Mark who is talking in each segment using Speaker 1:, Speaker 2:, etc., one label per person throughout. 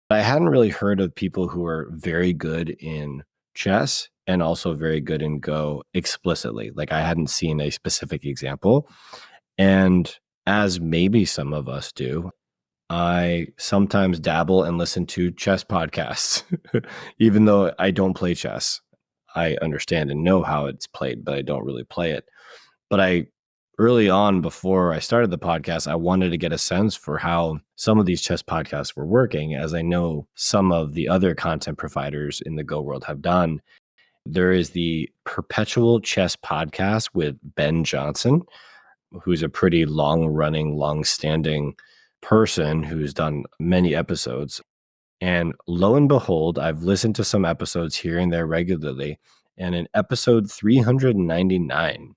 Speaker 1: I hadn't really heard of people who are very good in chess and also very good in Go explicitly. Like I hadn't seen a specific example. And as maybe some of us do, I sometimes dabble and listen to chess podcasts, even though I don't play chess. I understand and know how it's played, but I don't really play it. But early on, before I started the podcast, I wanted to get a sense for how some of these chess podcasts were working, as I know some of the other content providers in the Go world have done. There is the Perpetual Chess podcast with Ben Johnson, who's a pretty long-running, long-standing person who's done many episodes. And lo and behold, I've listened to some episodes here and there regularly. And in episode 399,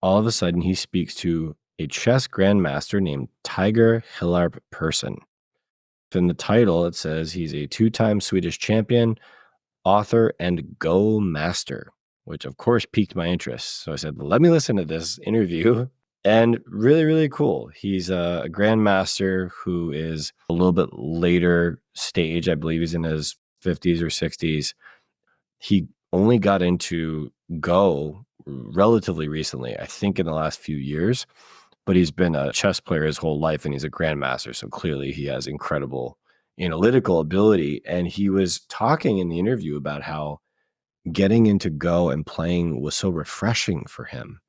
Speaker 1: all of a sudden he speaks to a chess grandmaster named Tiger Hillarp Persson. In the title, it says he's a 2-time Swedish champion, author, and Go master, which of course piqued my interest. So I said, let me listen to this interview. And really, really cool. He's a grandmaster who is a little bit later stage. I believe he's in his 50s or 60s. He only got into Go relatively recently, I think in the last few years, but he's been a chess player his whole life and he's a grandmaster. So clearly he has incredible analytical ability. And he was talking in the interview about how getting into Go and playing was so refreshing for him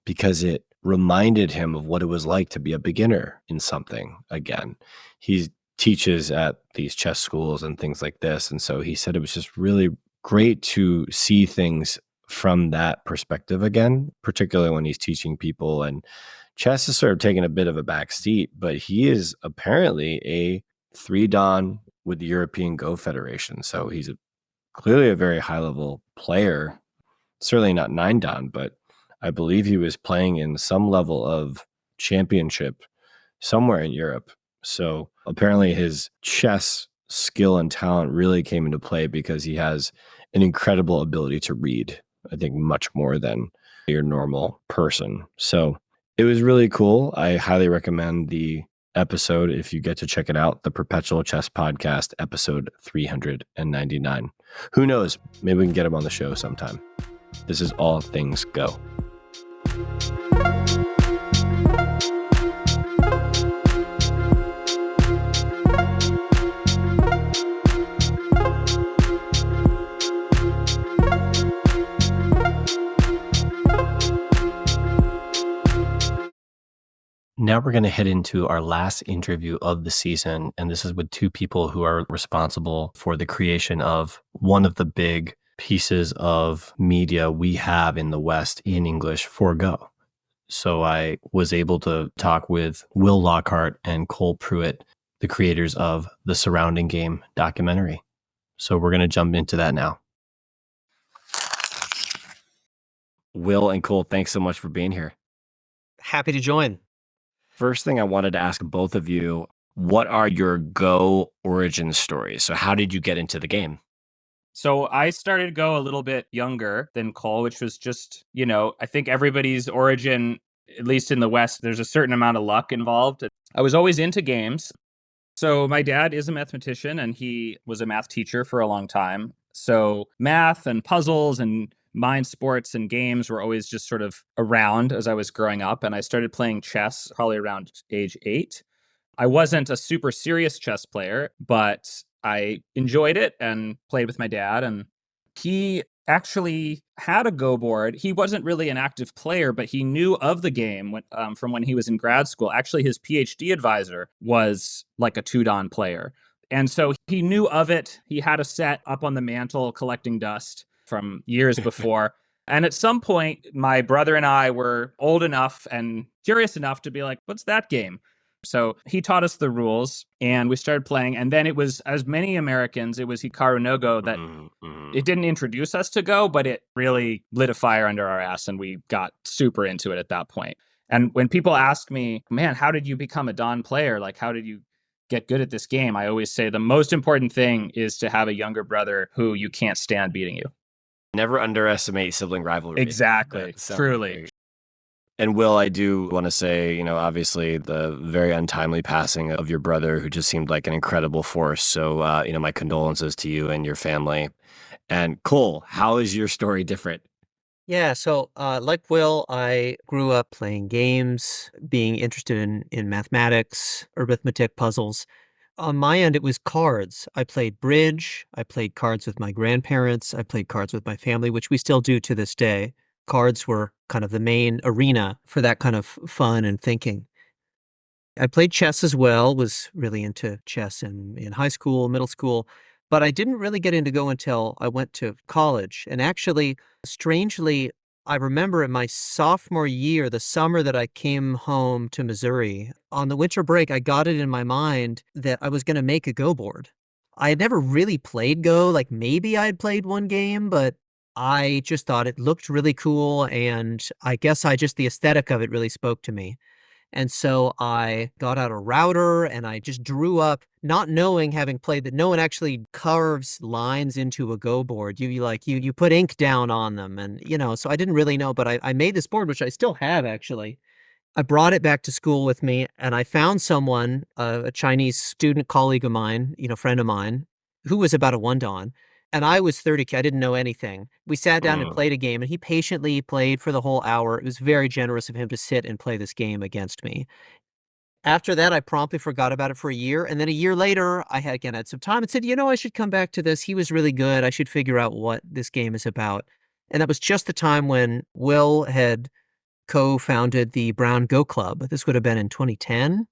Speaker 1: because it reminded him of what it was like to be a beginner in something again. He teaches at these chess schools and things like this. And so he said it was just really great to see things from that perspective again, particularly when he's teaching people. And chess is sort of taking a bit of a back seat, but he is apparently a 3-dan with the European Go Federation. So he's clearly a very high level player, certainly not 9-dan, but I believe he was playing in some level of championship somewhere in Europe. So apparently his chess skill and talent really came into play because he has an incredible ability to read, I think much more than your normal person. So it was really cool. I highly recommend the episode if you get to check it out, the Perpetual Chess Podcast, episode 399. Who knows? Maybe we can get him on the show sometime. This is All Things Go. Now we're going to head into our last interview of the season, and this is with two people who are responsible for the creation of one of the big pieces of media we have in the West in English for Go. So I was able to talk with Will Lockhart and Cole Pruitt, the creators of the Surrounding Game documentary. So we're going to jump into that now. Will and Cole, thanks so much for being here.
Speaker 2: Happy to join.
Speaker 1: First thing I wanted to ask both of you, what are your Go origin stories? So how did you get into the game?
Speaker 3: So I started Go a little bit younger than Cole, which was just, I think everybody's origin, at least in the West, there's a certain amount of luck involved. I was always into games. So my dad is a mathematician and he was a math teacher for a long time. So math and puzzles and mind sports and games were always just sort of around as I was growing up. And I started playing chess probably around age 8. I wasn't a super serious chess player, but I enjoyed it and played with my dad. And he actually had a Go board. He wasn't really an active player, but he knew of the game from when he was in grad school. Actually, his PhD advisor was like a 2-dan player. And so he knew of it. He had a set up on the mantle collecting dust from years before. And at some point, my brother and I were old enough and curious enough to be like, what's that game? So he taught us the rules and we started playing. And then it was, as many Americans, it was Hikaru no Go that it didn't introduce us to Go, but it really lit a fire under our ass and we got super into it at that point. And when people ask me, man, how did you become a Dan player? Like, how did you get good at this game? I always say the most important thing is to have a younger brother who you can't stand beating you.
Speaker 1: Never underestimate sibling rivalry.
Speaker 3: Exactly. Truly.
Speaker 1: And Will, I do want to say, obviously the very untimely passing of your brother, who just seemed like an incredible force. So, my condolences to you and your family. And Cole, how is your story different?
Speaker 2: Yeah, so like Will, I grew up playing games, being interested in mathematics, arithmetic, puzzles. On my end, it was cards. I played bridge. I played cards with my grandparents. I played cards with my family, which we still do to this day. Cards were kind of the main arena for that kind of fun and thinking. I played chess as well, was really into chess in high school, middle school, but I didn't really get into Go until I went to college. And actually, strangely, I remember in my sophomore year, the summer that I came home to Missouri, on the winter break, I got it in my mind that I was going to make a Go board. I had never really played Go, like maybe I'd played one game, but I just thought it looked really cool. And I guess the aesthetic of it really spoke to me. And so I got out a router and I just drew up, not knowing, having played, that no one actually carves lines into a Go board. You put ink down on them, and so I didn't really know, but I made this board, which I still have actually. I brought it back to school with me, and I found someone, a Chinese student colleague of mine, friend of mine, who was about a one dan, and I was 30. I didn't know anything. We sat down and
Speaker 1: Mm.
Speaker 2: played a game, and he patiently played for the whole hour. It was very generous of him to sit and play this game against me. After that, I promptly forgot about it for a year, and then a year later, I had some time and said, I should come back to this. He was really good. I should figure out what this game is about. And that was just the time when Will had co-founded the Brown Go Club. This would have been in 2010.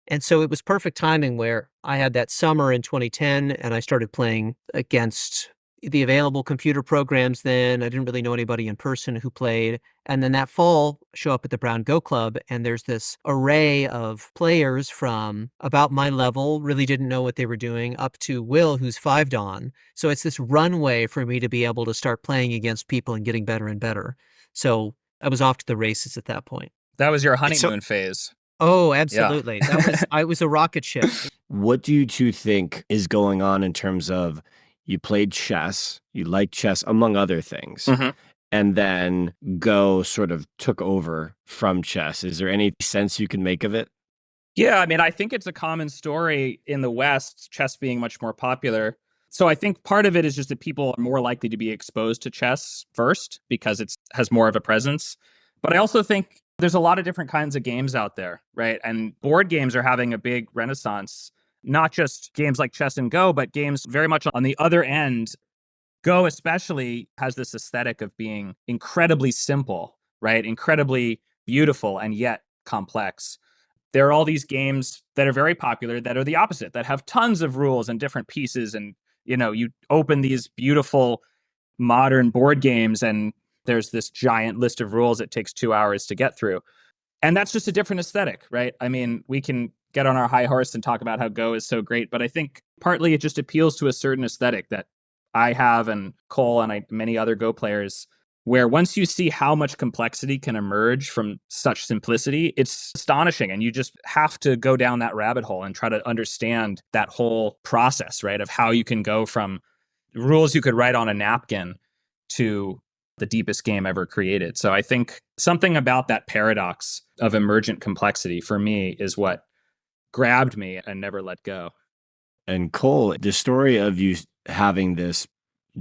Speaker 2: And so it was perfect timing where I had that summer in 2010 and I started playing against the available computer programs then. I didn't really know anybody in person who played. And then that fall, show up at the Brown Go Club, and there's this array of players from about my level, really didn't know what they were doing, up to Will, who's 5 dan. So it's this runway for me to be able to start playing against people and getting better and better. So I was off to the races at that point.
Speaker 3: That was your
Speaker 1: It's so
Speaker 3: honeymoon phase.
Speaker 2: Oh,
Speaker 3: Yeah.
Speaker 2: absolutely. I was a rocket ship.
Speaker 1: What do you two think is going on in terms of you played chess, you like chess, among other things,
Speaker 3: Mhm.
Speaker 1: and then Go sort of took over from chess? Is there any sense you can make of it?
Speaker 3: Yeah, I mean, I think it's a common story in the West, chess being much more popular. So I think part of it is just that people are more likely to be exposed to chess first because it has more of a presence. But I also think there's a lot of different kinds of games out there, right? And board games are having a big renaissance, not just games like chess and Go, but games very much on the other end. Go especially has this aesthetic of being incredibly simple, right? Incredibly beautiful and yet complex. There are all these games that are very popular that are the opposite, that have tons of rules and different pieces. And, you open these beautiful modern board games and there's this giant list of rules it takes 2 hours to get through. And that's just a different aesthetic, right? I mean, we can get on our high horse and talk about how Go is so great, but I think partly it just appeals to a certain aesthetic that I have and Cole and many other Go players, where once you see how much complexity can emerge from such simplicity, it's astonishing. And you just have to go down that rabbit hole and try to understand that whole process, right? Of how you can go from rules you could write on a napkin to the deepest game ever created. So I think something about that paradox of emergent complexity for me is what grabbed me and never let go.
Speaker 1: And Cole, the story of you having this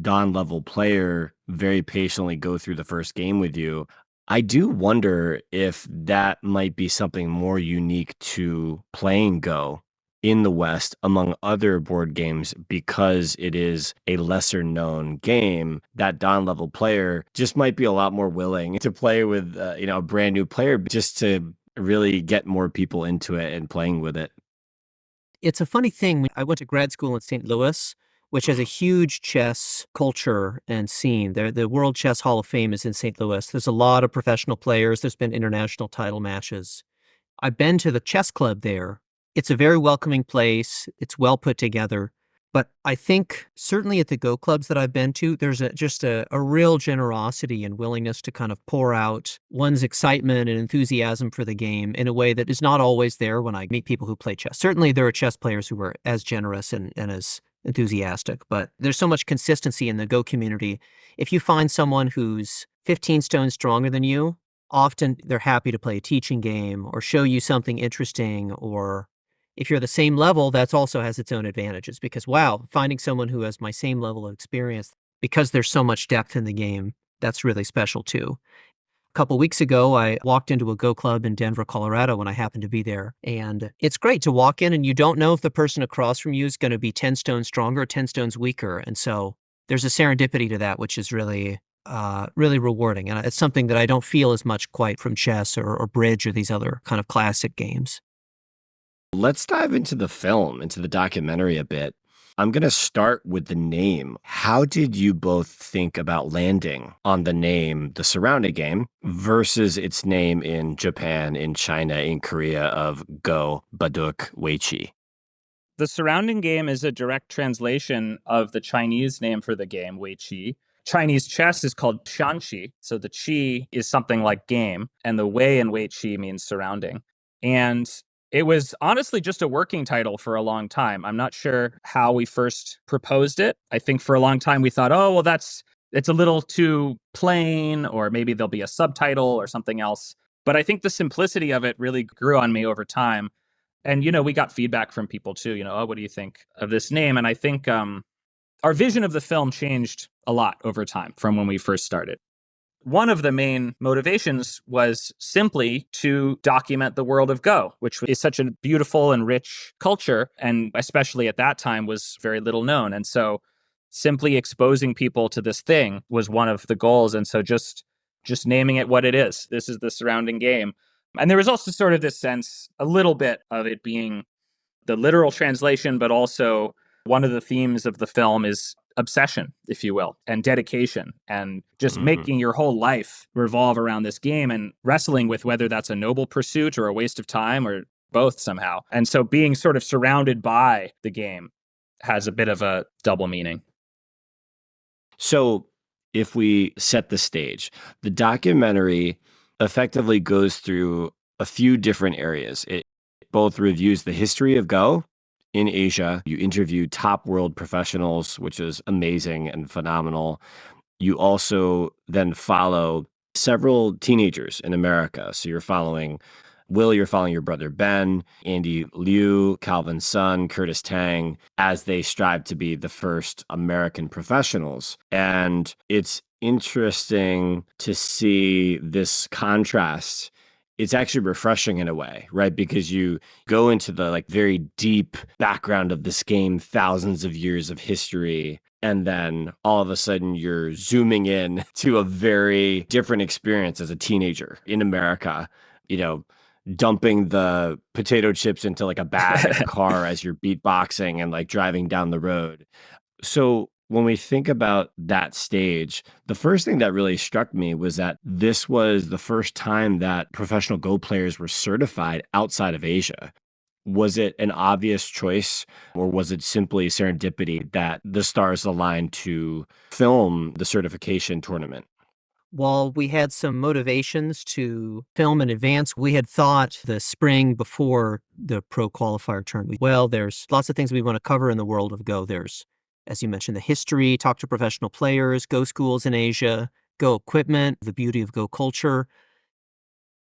Speaker 1: Don level player very patiently go through the first game with you, I do wonder if that might be something more unique to playing Go in the West among other board games because it is a lesser known game. That Don level player just might be a lot more willing to play with a brand new player just to really get more people into it and playing with it.
Speaker 2: It's a funny thing. I went to grad school in St. Louis, which has a huge chess culture and scene. The World Chess Hall of Fame is in St. Louis. There's a lot of professional players. There's been international title matches. I've been to the chess club there. It's a very welcoming place. It's well put together. But I think certainly at the Go clubs that I've been to, there's just a real generosity and willingness to kind of pour out one's excitement and enthusiasm for the game in a way that is not always there when I meet people who play chess. Certainly there are chess players who are as generous and as enthusiastic, but there's so much consistency in the Go community. If you find someone who's 15 stones stronger than you, often they're happy to play a teaching game or show you something interesting, or if you're the same level, that also has its own advantages because, wow, finding someone who has my same level of experience, because there's so much depth in the game, that's really special too. A couple weeks ago, I walked into a Go club in Denver, Colorado when I happened to be there. And it's great to walk in and you don't know if the person across from you is going to be 10 stones stronger or 10 stones weaker. And so there's a serendipity to that, which is really, really rewarding. And it's something that I don't feel as much quite from chess or bridge or these other kind of classic games.
Speaker 1: Let's dive into the film, into the documentary a bit. I'm going to start with the name. How did you both think about landing on the name, the surrounding game, versus its name in Japan, in China, in Korea of Go, Baduk, Weiqi?
Speaker 3: The surrounding game is a direct translation of the Chinese name for the game, Weiqi. Chinese chess is called shanqi, so the qi is something like game, and the wei in Weiqi means surrounding. And it was honestly just a working title for a long time. I'm not sure how we first proposed it. I think for a long time we thought, oh, well, it's a little too plain, or maybe there'll be a subtitle or something else. But I think the simplicity of it really grew on me over time. And, we got feedback from people too, oh, what do you think of this name? And I think our vision of the film changed a lot over time from when we first started. One of the main motivations was simply to document the world of Go, which is such a beautiful and rich culture, and especially at that time was very little known. And so simply exposing people to this thing was one of the goals. And so just naming it what it is. This is the surrounding game. And there was also sort of this sense, a little bit of it being the literal translation, but also one of the themes of the film is obsession, if you will, and dedication, and just making your whole life revolve around this game and wrestling with whether that's a noble pursuit or a waste of time or both somehow. And so being sort of surrounded by the game has a bit of a double meaning.
Speaker 1: So if we set the stage, the documentary effectively goes through a few different areas. It both reviews the history of Go in Asia. You interview top world professionals, which is amazing and phenomenal. You also then follow several teenagers in America. So you're following Will, you're following your brother Ben, Andy Liu, Calvin Sun, Curtis Tang, as they strive to be the first American professionals. And it's interesting to see this contrast. It's actually refreshing in a way, right? Because you go into the very deep background of this game, thousands of years of history, and then all of a sudden you're zooming in to a very different experience as a teenager in America, dumping the potato chips into a bag in a car as you're beatboxing and driving down the road. So when we think about that stage, the first thing that really struck me was that this was the first time that professional Go players were certified outside of Asia. Was it an obvious choice, or was it simply serendipity that the stars aligned to film the certification tournament?
Speaker 2: While we had some motivations to film in advance, we had thought the spring before the pro qualifier tournament, well, there's lots of things we want to cover in the world of Go. There's, as you mentioned, the history, talk to professional players, Go schools in Asia, Go equipment, the beauty of Go culture.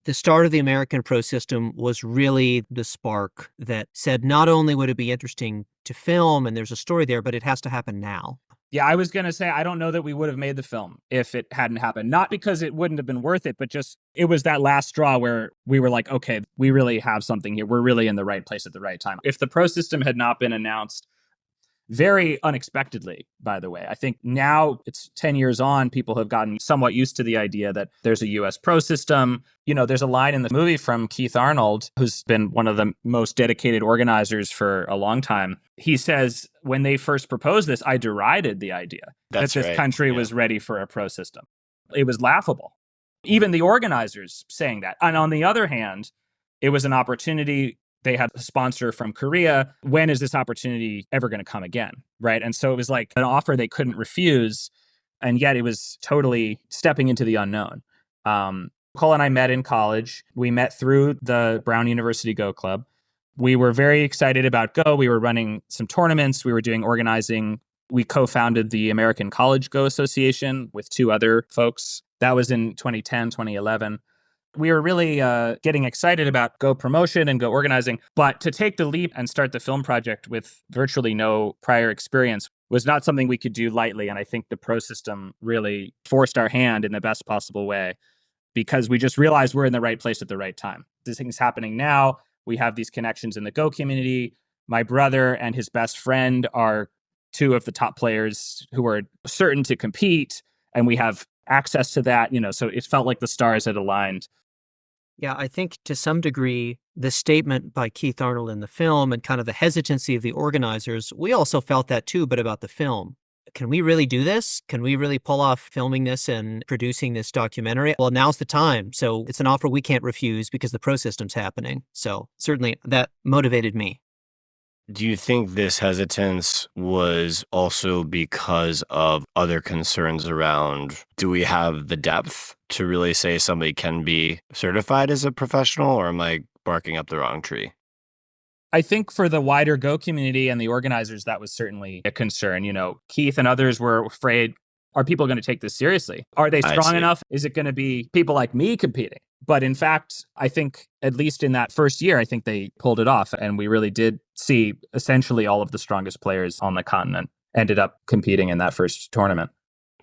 Speaker 2: The start of the American pro system was really the spark that said not only would it be interesting to film and there's a story there, but it has to happen now.
Speaker 3: Yeah, I was going to say, I don't know that we would have made the film if it hadn't happened. Not because it wouldn't have been worth it, but just it was that last straw where we were like, okay, we really have something here. We're really in the right place at the right time. If the pro system had not been announced, very unexpectedly, by the way. I think now it's 10 years on, people have gotten somewhat used to the idea that there's a US pro system. There's a line in the movie from Keith Arnold, who's been one of the most dedicated organizers for a long time. He says, when they first proposed this, I derided the idea that this country was ready for a pro system. It was laughable. Even the organizers saying that. And on the other hand, it was an opportunity. They had a sponsor from Korea. When is this opportunity ever going to come again? Right. And so it was like an offer they couldn't refuse. And yet it was totally stepping into the unknown. Cole and I met in college. We met through the Brown University Go Club. We were very excited about Go. We were running some tournaments. We were doing organizing. We co-founded the American College Go Association with two other folks. That was in 2010, 2011. We were really getting excited about Go promotion and Go organizing, but to take the leap and start the film project with virtually no prior experience was not something we could do lightly. And I think the pro system really forced our hand in the best possible way, because we just realized we're in the right place at the right time. This thing's happening now. We have these connections in the Go community. My brother and his best friend are two of the top players who are certain to compete, and we have access to that, so it felt like the stars had aligned.
Speaker 2: Yeah, I think to some degree, the statement by Keith Arnold in the film and kind of the hesitancy of the organizers, we also felt that too, but about the film. Can we really do this? Can we really pull off filming this and producing this documentary? Well, now's the time. So it's an offer we can't refuse because the pro system's happening. So certainly that motivated me.
Speaker 1: Do you think this hesitance was also because of other concerns around, do we have the depth to really say somebody can be certified as a professional, or am I barking up the wrong tree?
Speaker 3: I think for the wider Go community and the organizers, that was certainly a concern. Keith and others were afraid, are people going to take this seriously? Are they strong enough? Is it going to be people like me competing? But in fact, I think at least in that first year, I think they pulled it off. And we really did see essentially all of the strongest players on the continent ended up competing in that first tournament.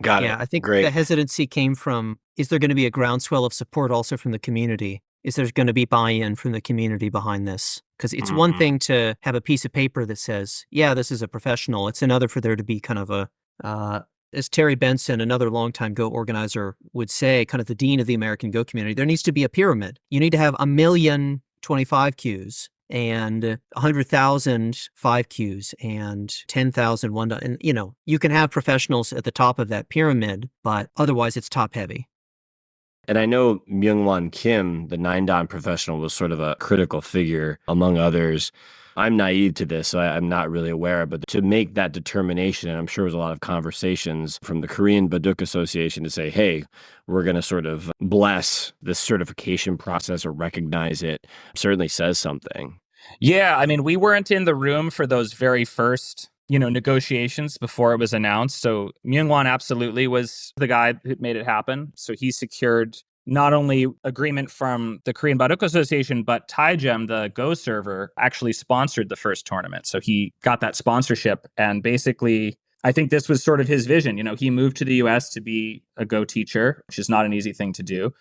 Speaker 1: Got it.
Speaker 2: Yeah, I think
Speaker 1: Great.
Speaker 2: the hesitancy came from, is there going to be a groundswell of support also from the community? Is there going to be buy-in from the community behind this? Because it's one thing to have a piece of paper that says, yeah, this is a professional. It's another for there to be kind of as Terry Benson, another longtime Go organizer, would say, kind of the dean of the American Go community, there needs to be a pyramid. You need to have 1 million 25Qs and 100,000 5Qs and 10,000 1. And, you can have professionals at the top of that pyramid, but otherwise it's top heavy.
Speaker 1: And I know Myungwon Kim, the 9-dan professional, was sort of a critical figure among others. I'm naive to this, so I'm not really aware, but to make that determination, and I'm sure there was a lot of conversations from the Korean Baduk Association to say, hey, we're going to sort of bless this certification process or recognize it, certainly says something.
Speaker 3: Yeah, I mean, we weren't in the room for those very first negotiations before it was announced. So Myungwon absolutely was the guy who made it happen. So he secured not only agreement from the Korean Baduk Association, but Taijum, the Go server, actually sponsored the first tournament. So he got that sponsorship. And basically, I think this was sort of his vision. He moved to the US to be a Go teacher, which is not an easy thing to do.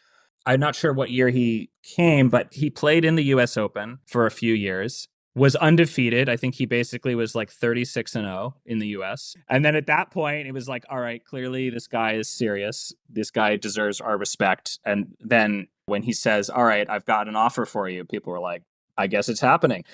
Speaker 3: I'm not sure what year he came, but he played in the US Open for a few years. Was undefeated. I think he basically was like 36-0 in the US. And then at that point, it was like, all right, clearly this guy is serious. This guy deserves our respect. And then when he says, all right, I've got an offer for you, people were like, I guess it's happening.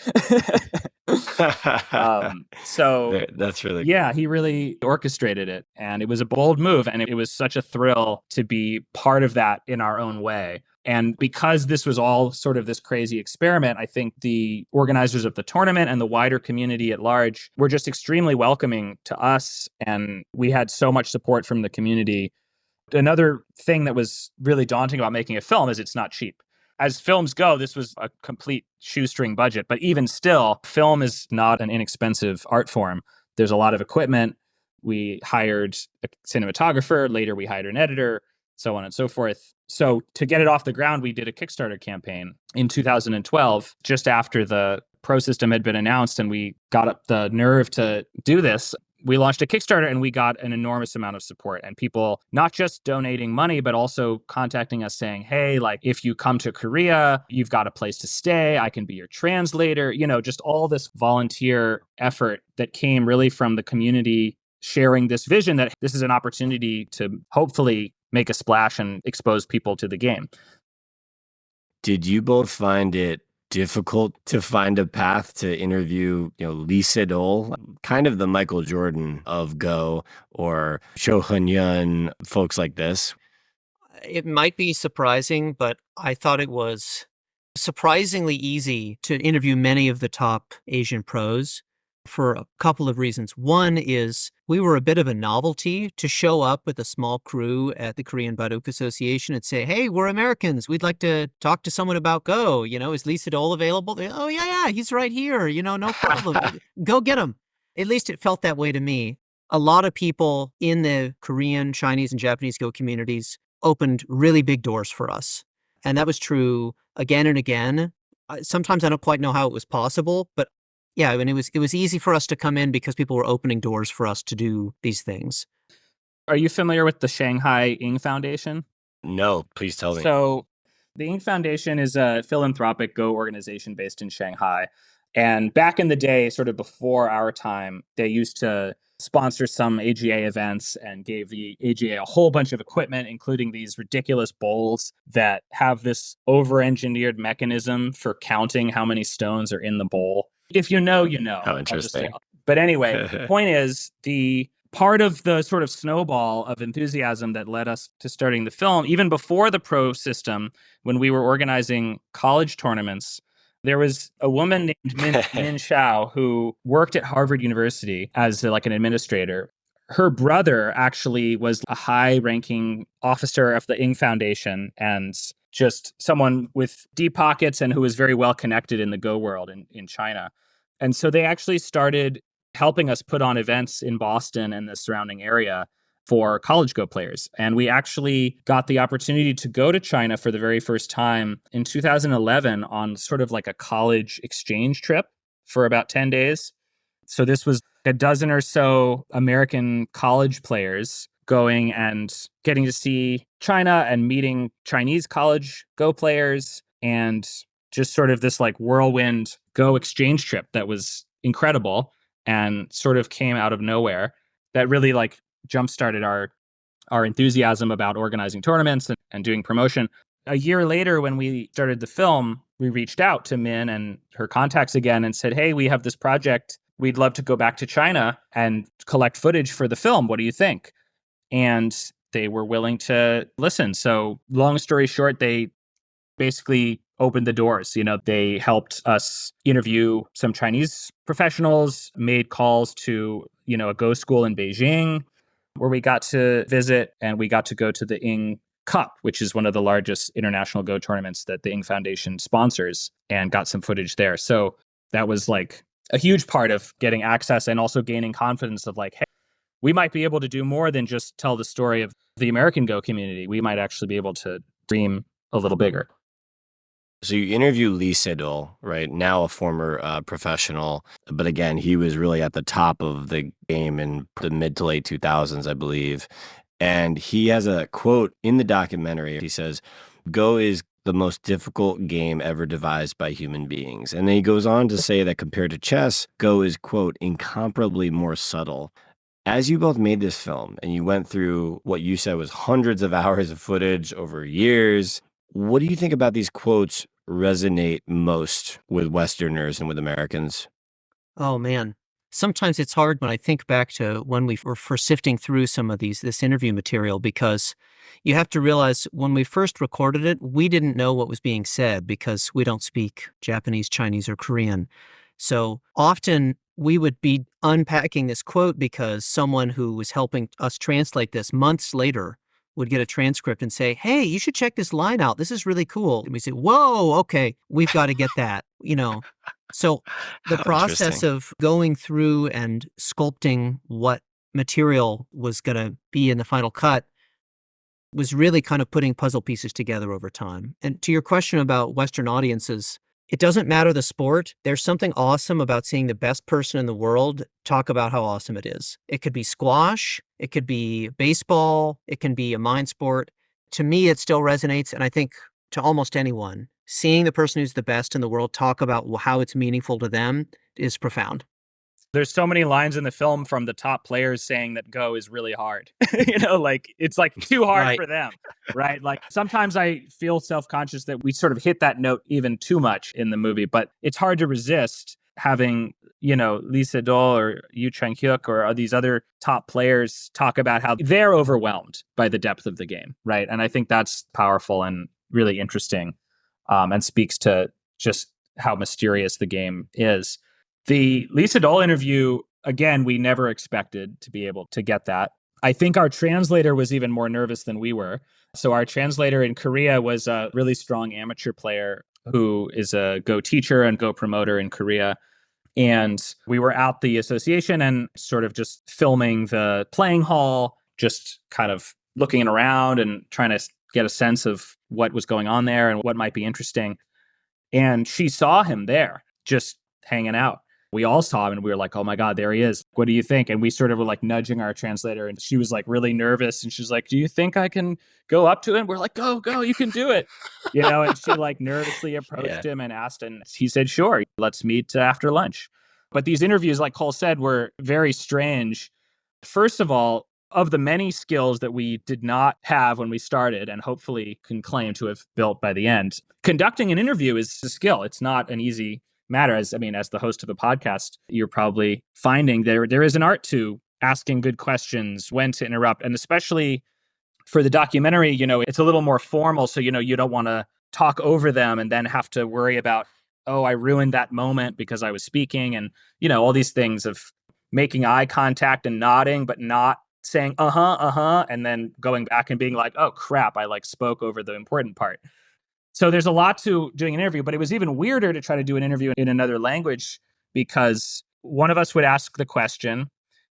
Speaker 3: So
Speaker 1: that's really cool.
Speaker 3: Yeah, he really orchestrated it. And it was a bold move. And it was such a thrill to be part of that in our own way. And because this was all sort of this crazy experiment, I think the organizers of the tournament and the wider community at large were just extremely welcoming to us. And we had so much support from the community. Another thing that was really daunting about making a film is it's not cheap. As films go, this was a complete shoestring budget. But even still, film is not an inexpensive art form. There's a lot of equipment. We hired a cinematographer. Later, we hired an editor, so on and so forth. So to get it off the ground, we did a Kickstarter campaign in 2012, just after the pro system had been announced, and we got up the nerve to do this. We launched a Kickstarter and we got an enormous amount of support, and people not just donating money, but also contacting us saying, hey, like if you come to Korea, you've got a place to stay. I can be your translator, just all this volunteer effort that came really from the community sharing this vision that this is an opportunity to hopefully make a splash and expose people to the game.
Speaker 1: Did you both find it difficult to find a path to interview, Lee Sedol, kind of the Michael Jordan of Go, or Cho Hun-yun, folks like this?
Speaker 2: It might be surprising, but I thought it was surprisingly easy to interview many of the top Asian pros for a couple of reasons. One is we were a bit of a novelty to show up with a small crew at the Korean Baduk Association and say, hey, we're Americans. We'd like to talk to someone about Go. Is Lee Sedol available? Oh, yeah, he's right here. No problem. Go get him. At least it felt that way to me. A lot of people in the Korean, Chinese, and Japanese Go communities opened really big doors for us. And that was true again and again. Sometimes I don't quite know how it was possible, but yeah, I mean, it was easy for us to come in because people were opening doors for us to do these things.
Speaker 3: Are you familiar with the Shanghai Ing Foundation?
Speaker 1: No, please tell me.
Speaker 3: So the Ing Foundation is a philanthropic Go organization based in Shanghai. And back in the day, sort of before our time, they used to sponsor some AGA events and gave the AGA a whole bunch of equipment, including these ridiculous bowls that have this over-engineered mechanism for counting how many stones are in the bowl. If you know, you know.
Speaker 1: How interesting.
Speaker 3: But anyway, the point is, the part of the sort of snowball of enthusiasm that led us to starting the film, even before the pro system, when we were organizing college tournaments, there was a woman named Min Shao who worked at Harvard University as like an administrator. Her brother actually was a high-ranking officer of the Ing Foundation and just someone with deep pockets and who was very well connected in the Go world in China. And so they actually started helping us put on events in Boston and the surrounding area for college Go players. And we actually got the opportunity to go to China for the very first time in 2011 on sort of like a college exchange trip for about 10 days. So this was a dozen or so American college players going and getting to see China and meeting Chinese college Go players, and just sort of this like whirlwind Go exchange trip that was incredible and sort of came out of nowhere that really like jump-started our enthusiasm about organizing tournaments and doing promotion. A year later, when we started the film, we reached out to Min and her contacts again and said, hey, we have this project. We'd love to go back to China and collect footage for the film. What do you think? And they were willing to listen. So long story short, they basically opened the doors. You know, they helped us interview some Chinese professionals, made calls to, you know, a Go school in Beijing where we got to visit, and we got to go to the Ing Cup, which is one of the largest international Go tournaments that the Ing Foundation sponsors, and got some footage there. So that was like a huge part of getting access and also gaining confidence of like, hey, we might be able to do more than just tell the story of the American Go community. We might actually be able to dream a little bigger.
Speaker 1: So you interview Lee Sedol, right? Now a former professional, but again, he was really at the top of the game in the mid to late 2000s, I believe. And he has a quote in the documentary. He says, Go is the most difficult game ever devised by human beings. And then he goes on to say that compared to chess, Go is, quote, incomparably more subtle. As you both made this film and you went through what you said was hundreds of hours of footage over years, what do you think about these quotes resonate most with Westerners and with Americans?
Speaker 2: Oh man. Sometimes it's hard when I think back to when we were first sifting through some of this interview material, because you have to realize when we first recorded it, we didn't know what was being said because we don't speak Japanese, Chinese, or Korean. So often we would be unpacking this quote because someone who was helping us translate this months later would get a transcript and say, hey, you should check this line out. This is really cool. And we say, whoa, okay, we've got to get that, you know. So the process of going through and sculpting what material was going to be in the final cut was really kind of putting puzzle pieces together over time. And to your question about Western audiences, it doesn't matter the sport. There's something awesome about seeing the best person in the world talk about how awesome it is. It could be squash, it could be baseball, it can be a mind sport. To me, it still resonates, and I think to almost anyone, seeing the person who's the best in the world talk about how it's meaningful to them is profound.
Speaker 3: There's so many lines in the film from the top players saying that Go is really hard. You know, like it's like too hard for them, right? Like sometimes I feel self-conscious that we sort of hit that note even too much in the movie, but it's hard to resist having, you know, Lee Sedol or Yu Chang-hyuk or these other top players talk about how they're overwhelmed by the depth of the game, right? And I think that's powerful and really interesting, and speaks to just how mysterious the game is. The Lee Sedol interview, again, we never expected to be able to get that. I think our translator was even more nervous than we were. So our translator in Korea was a really strong amateur player who is a Go teacher and Go promoter in Korea. And we were at the association and sort of just filming the playing hall, just kind of looking around and trying to get a sense of what was going on there and what might be interesting. And she saw him there just hanging out. We all saw him and we were like, oh my God, there he is. What do you think? And we sort of were like nudging our translator, and she was like really nervous. And she's like, do you think I can go up to him? We're like, go, you can do it. And she like nervously approached him and asked, and he said, sure, let's meet after lunch. But these interviews, like Cole said, were very strange. First of all, of the many skills that we did not have when we started and hopefully can claim to have built by the end, conducting an interview is a skill. It's not an easy matter. As the host of a podcast, you're probably finding there is an art to asking good questions, when to interrupt. And especially for the documentary, it's a little more formal. So, you don't want to talk over them and then have to worry about, oh, I ruined that moment because I was speaking. And, all these things of making eye contact and nodding, but not saying, and then going back and being like, oh, crap, I like spoke over the important part. So there's a lot to doing an interview, but it was even weirder to try to do an interview in another language because one of us would ask the question,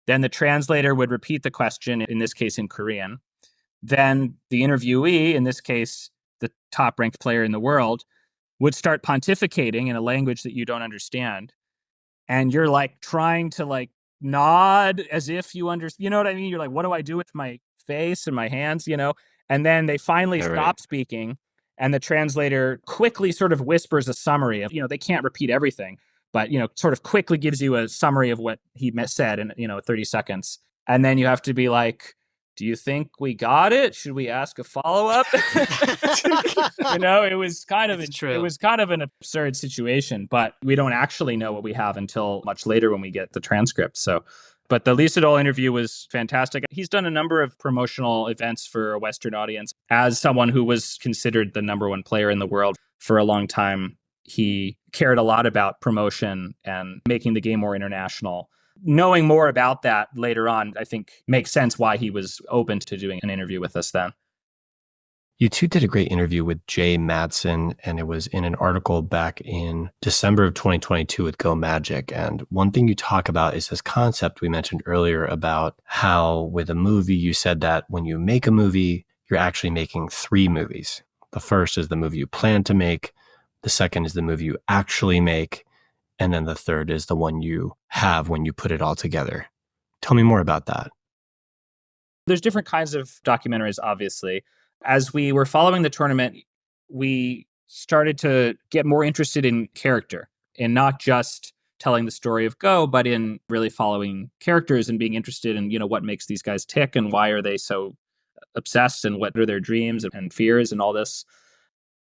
Speaker 3: then the translator would repeat the question, in this case in Korean. Then the interviewee, in this case, the top-ranked player in the world, would start pontificating in a language that you don't understand. And you're like trying to like nod as if you understand, you know what I mean? You're like, what do I do with my face and my hands, And then they finally stop speaking. And the translator quickly sort of whispers a summary of, they can't repeat everything, but, sort of quickly gives you a summary of what he said in, 30 seconds. And then you have to be like, do you think we got it? Should we ask a follow-up? It was kind of an absurd situation, but we don't actually know what we have until much later when we get the transcript. So, but the Lee Sedol interview was fantastic. He's done a number of promotional events for a Western audience. As someone who was considered the number one player in the world for a long time, he cared a lot about promotion and making the game more international. Knowing more about that later on, I think makes sense why he was open to doing an interview with us then.
Speaker 1: You two did a great interview with Jay Madsen, and it was in an article back in December of 2022 with Go Magic. And one thing you talk about is this concept we mentioned earlier about how with a movie, you said that when you make a movie, you're actually making 3 movies. The first is the movie you plan to make. The second is the movie you actually make. And then the third is the one you have when you put it all together. Tell me more about that.
Speaker 3: There's different kinds of documentaries, obviously. As we were following the tournament, we started to get more interested in character, in not just telling the story of Go, but in really following characters and being interested in, what makes these guys tick and why are they so obsessed and what are their dreams and fears and all this.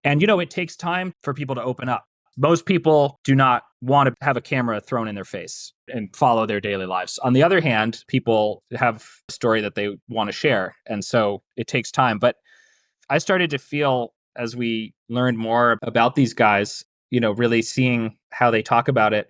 Speaker 3: And, it takes time for people to open up. Most people do not want to have a camera thrown in their face and follow their daily lives. On the other hand, people have a story that they want to share. And so it takes time. But I started to feel, as we learned more about these guys, really seeing how they talk about it,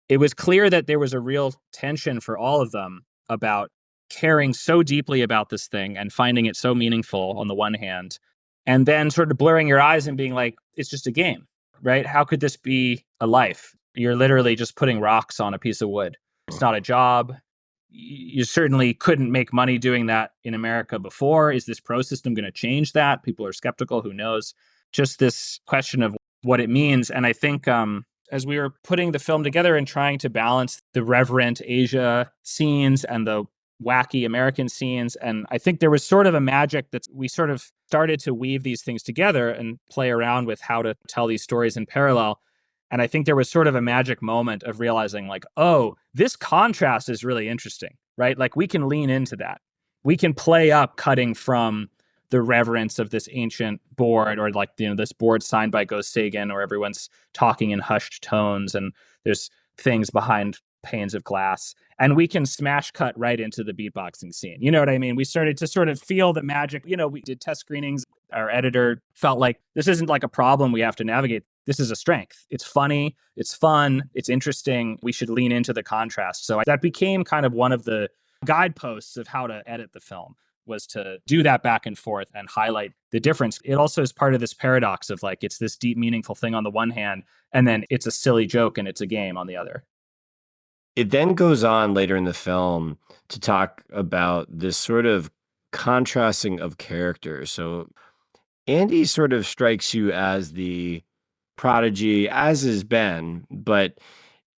Speaker 3: it was clear that there was a real tension for all of them about caring so deeply about this thing and finding it so meaningful on the one hand, and then sort of blurring your eyes and being like, it's just a game, right? How could this be a life? You're literally just putting rocks on a piece of wood. It's not a job. You certainly couldn't make money doing that in America before. Is this pro system going to change that? People are skeptical. Who knows? Just this question of what it means. And I think as we were putting the film together and trying to balance the reverent Asia scenes and the wacky American scenes, and I think there was sort of a magic that we sort of started to weave these things together and play around with how to tell these stories in parallel. And I think there was sort of a magic moment of realizing like, oh, this contrast is really interesting, right? Like we can lean into that. We can play up cutting from the reverence of this ancient board or like, this board signed by Go Seigen or everyone's talking in hushed tones and there's things behind panes of glass. And we can smash cut right into the beatboxing scene. You know what I mean? We started to sort of feel the magic. We did test screenings. Our editor felt like this isn't like a problem we have to navigate. This is a strength. It's funny, it's fun, it's interesting. We should lean into the contrast. So that became kind of one of the guideposts of how to edit the film, was to do that back and forth and highlight the difference. It also is part of this paradox of like, it's this deep, meaningful thing on the one hand, and then it's a silly joke and it's a game on the other.
Speaker 1: It then goes on later in the film to talk about this sort of contrasting of characters. So Andy sort of strikes you as the prodigy, as is Ben, but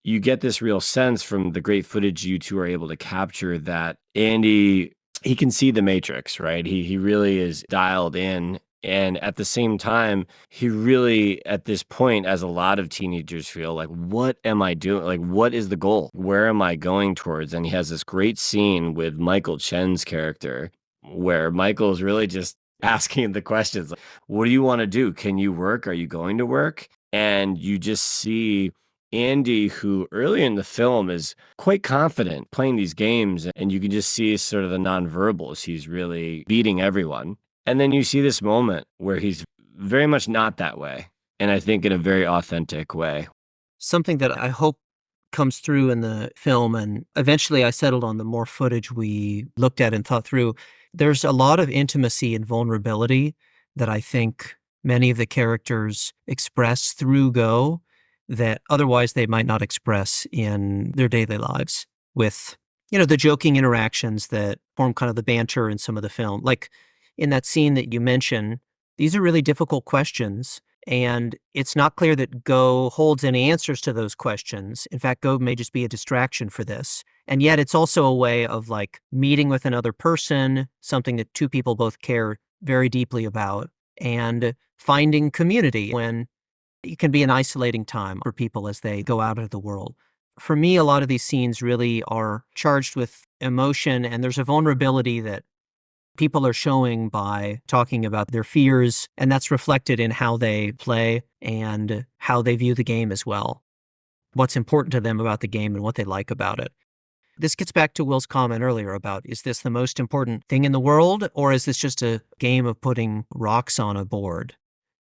Speaker 1: you get this real sense from the great footage you two are able to capture that Andy, he can see the matrix, right? He really is dialed in. And at the same time, he really, at this point, as a lot of teenagers feel like, what am I doing? Like, what is the goal? Where am I going towards? And he has this great scene with Michael Chen's character where Michael is really just asking the questions like, what do you want to do? Can you work? Are you going to work? And you just see Andy, who early in the film is quite confident playing these games, and you can just see sort of the nonverbals. He's really beating everyone. And then you see this moment where he's very much not that way. And I think in a very authentic way.
Speaker 2: Something that I hope comes through in the film, and eventually I settled on the more footage we looked at and thought through. There's a lot of intimacy and vulnerability that I think many of the characters express through Go that otherwise they might not express in their daily lives with, the joking interactions that form kind of the banter in some of the film. Like in that scene that you mentioned, these are really difficult questions, and it's not clear that Go holds any answers to those questions. In fact, Go may just be a distraction for this. And yet it's also a way of like meeting with another person, something that two people both care very deeply about, and finding community when it can be an isolating time for people as they go out into the world. For me, a lot of these scenes really are charged with emotion, and there's a vulnerability that people are showing by talking about their fears, and that's reflected in how they play and how they view the game as well. What's important to them about the game and what they like about it. This gets back to Will's comment earlier about, is this the most important thing in the world, or is this just a game of putting rocks on a board?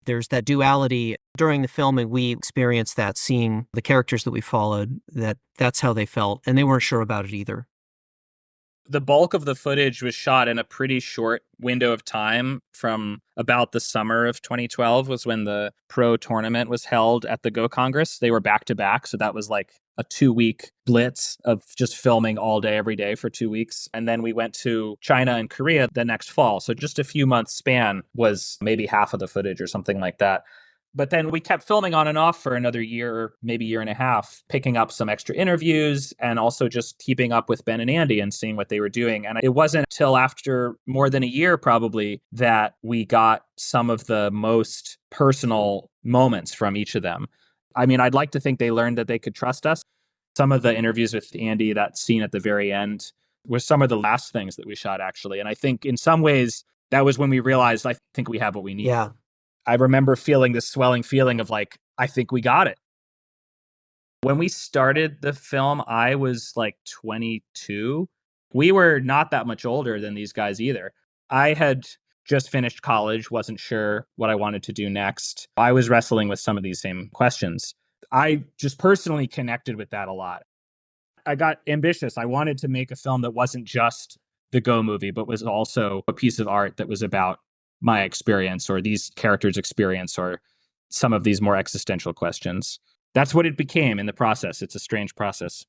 Speaker 2: There's that duality. During the filming, we experienced that, seeing the characters that we followed, that's how they felt, and they weren't sure about it either.
Speaker 3: The bulk of the footage was shot in a pretty short window of time. From about the summer of 2012 was when the pro tournament was held at the Go Congress. They were back to back. So that was like a 2-week blitz of just filming all day, every day for 2 weeks. And then we went to China and Korea the next fall. So just a few months span was maybe half of the footage or something like that. But then we kept filming on and off for another year, maybe year and a half, picking up some extra interviews and also just keeping up with Ben and Andy and seeing what they were doing. And it wasn't until after more than a year probably that we got some of the most personal moments from each of them. I mean, I'd like to think they learned that they could trust us. Some of the interviews with Andy, that scene at the very end, was some of the last things that we shot, actually. And I think in some ways, that was when we realized, I think we have what we need.
Speaker 2: Yeah.
Speaker 3: I remember feeling this swelling feeling of like, I think we got it. When we started the film, I was like 22. We were not that much older than these guys either. I had just finished college, wasn't sure what I wanted to do next. I was wrestling with some of these same questions. I just personally connected with that a lot. I got ambitious. I wanted to make a film that wasn't just the Go movie, but was also a piece of art that was about my experience or these characters' experience or some of these more existential questions. That's what it became in the process. It's a strange process.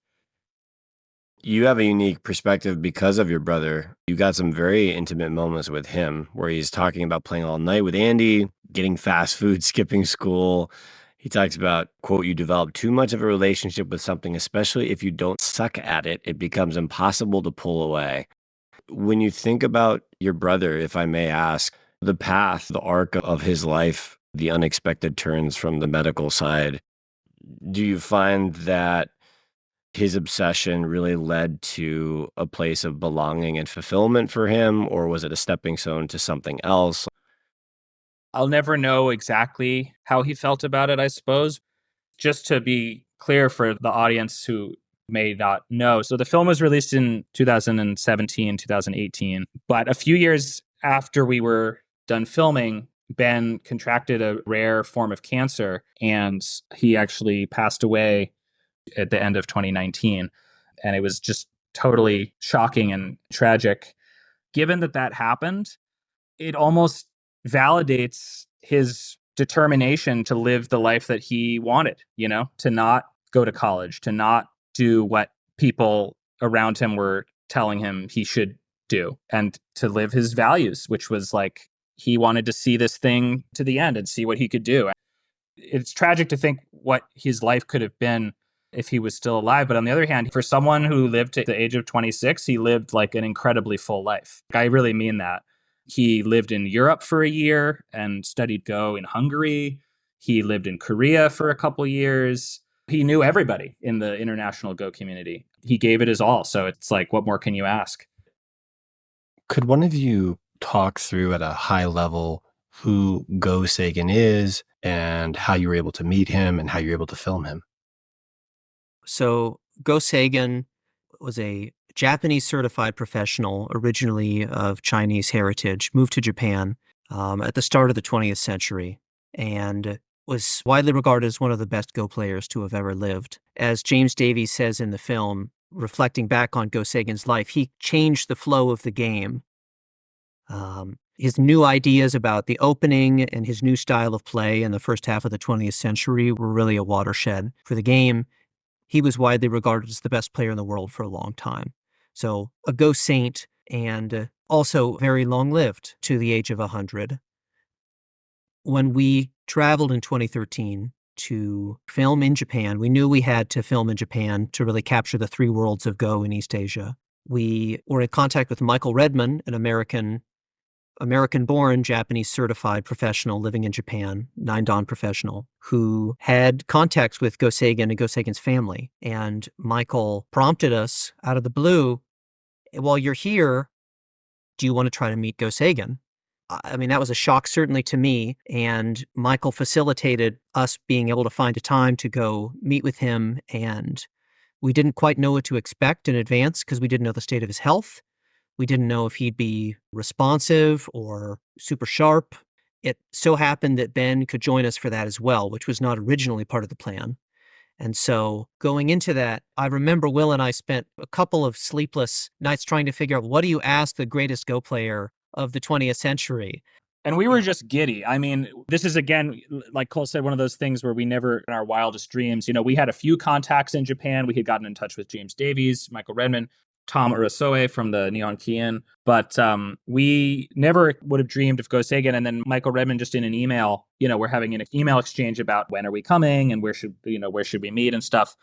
Speaker 1: You have a unique perspective because of your brother. You got some very intimate moments with him where he's talking about playing all night with Andy, getting fast food, skipping school. He talks about, quote, you develop too much of a relationship with something, especially if you don't suck at it, it becomes impossible to pull away. When you think about your brother, if I may ask, the path, the arc of his life, the unexpected turns from the medical side, do you find that his obsession really led to a place of belonging and fulfillment for him, or was it a stepping stone to something else?
Speaker 3: I'll never know exactly how he felt about it, I suppose. Just to be clear for the audience who may not know. So the film was released in 2017, 2018, but a few years after we were done filming, Ben contracted a rare form of cancer, and he actually passed away at the end of 2019. And it was just totally shocking and tragic. Given that that happened, it almost validates his determination to live the life that he wanted, to not go to college, to not do what people around him were telling him he should do, and to live his values, which was like, he wanted to see this thing to the end and see what he could do. It's tragic to think what his life could have been if he was still alive. But on the other hand, for someone who lived to the age of 26, he lived like an incredibly full life. I really mean that. He lived in Europe for a year and studied Go in Hungary. He lived in Korea for a couple years. He knew everybody in the international Go community. He gave it his all. So it's like, what more can you ask?
Speaker 1: Could one of you talk through at a high level who Go Seigen is and how you were able to meet him and how you were able to film him?
Speaker 2: So Go Seigen was a Japanese certified professional, originally of Chinese heritage, moved to Japan at the start of the 20th century, and was widely regarded as one of the best Go players to have ever lived. As James Davies says in the film, reflecting back on Go Seigen's life, he changed the flow of the game. His new ideas about the opening and his new style of play in the first half of the 20th century were really a watershed for the game. He was widely regarded as the best player in the world for a long time. So a Go saint, and also very long-lived to the age of 100. When we traveled in 2013 to film in Japan, we knew we had to film in Japan to really capture the three worlds of Go in East Asia. We were in contact with Michael Redman, an American-born, Japanese certified professional living in Japan, 9-dan professional, who had contacts with Go Seigen and Go Seigen's family. And Michael prompted us out of the blue, while you're here, do you want to try to meet Go Seigen? I mean, that was a shock, certainly to me. And Michael facilitated us being able to find a time to go meet with him. And we didn't quite know what to expect in advance because we didn't know the state of his health. We didn't know if he'd be responsive or super sharp. It so happened that Ben could join us for that as well, which was not originally part of the plan. And so going into that, I remember Will and I spent a couple of sleepless nights trying to figure out, what do you ask the greatest Go player of the 20th century?
Speaker 3: And we were just giddy. I mean, this is, again, like Cole said, one of those things where we never, in our wildest dreams, we had a few contacts in Japan. We had gotten in touch with James Davies, Michael Redman, Tom Urasoe from the Nihon Kien, but we never would have dreamed of Go Seigen. And then Michael Redman, just in an email, we're having an email exchange about when are we coming and where should we meet and stuff.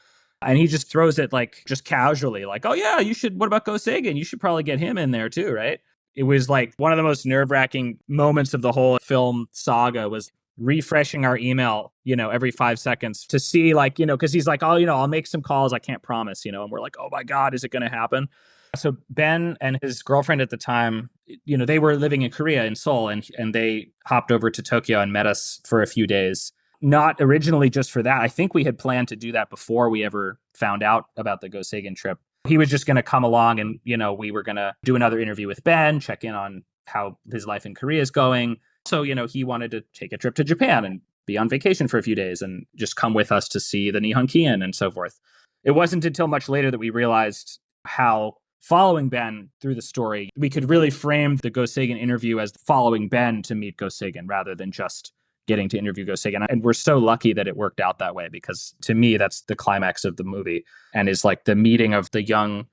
Speaker 3: And he just throws it like just casually, like, oh yeah, what about Go Seigen? You should probably get him in there too, right? It was like one of the most nerve-wracking moments of the whole film saga was refreshing our email, every 5 seconds to see, like, because he's like, oh, I'll make some calls. I can't promise, and we're like, oh my God, is it going to happen? So Ben and his girlfriend at the time, they were living in Korea, in Seoul, and they hopped over to Tokyo and met us for a few days. Not originally just for that. I think we had planned to do that before we ever found out about the Go Seigen trip. He was just going to come along and, we were going to do another interview with Ben, check in on how his life in Korea is going. So, he wanted to take a trip to Japan and be on vacation for a few days and just come with us to see the Nihon Kien and so forth. It wasn't until much later that we realized how, following Ben through the story, we could really frame the Go Seigen interview as following Ben to meet Go Seigen rather than just getting to interview Go Seigen. And we're so lucky that it worked out that way, because to me, that's the climax of the movie and is like the meeting of the young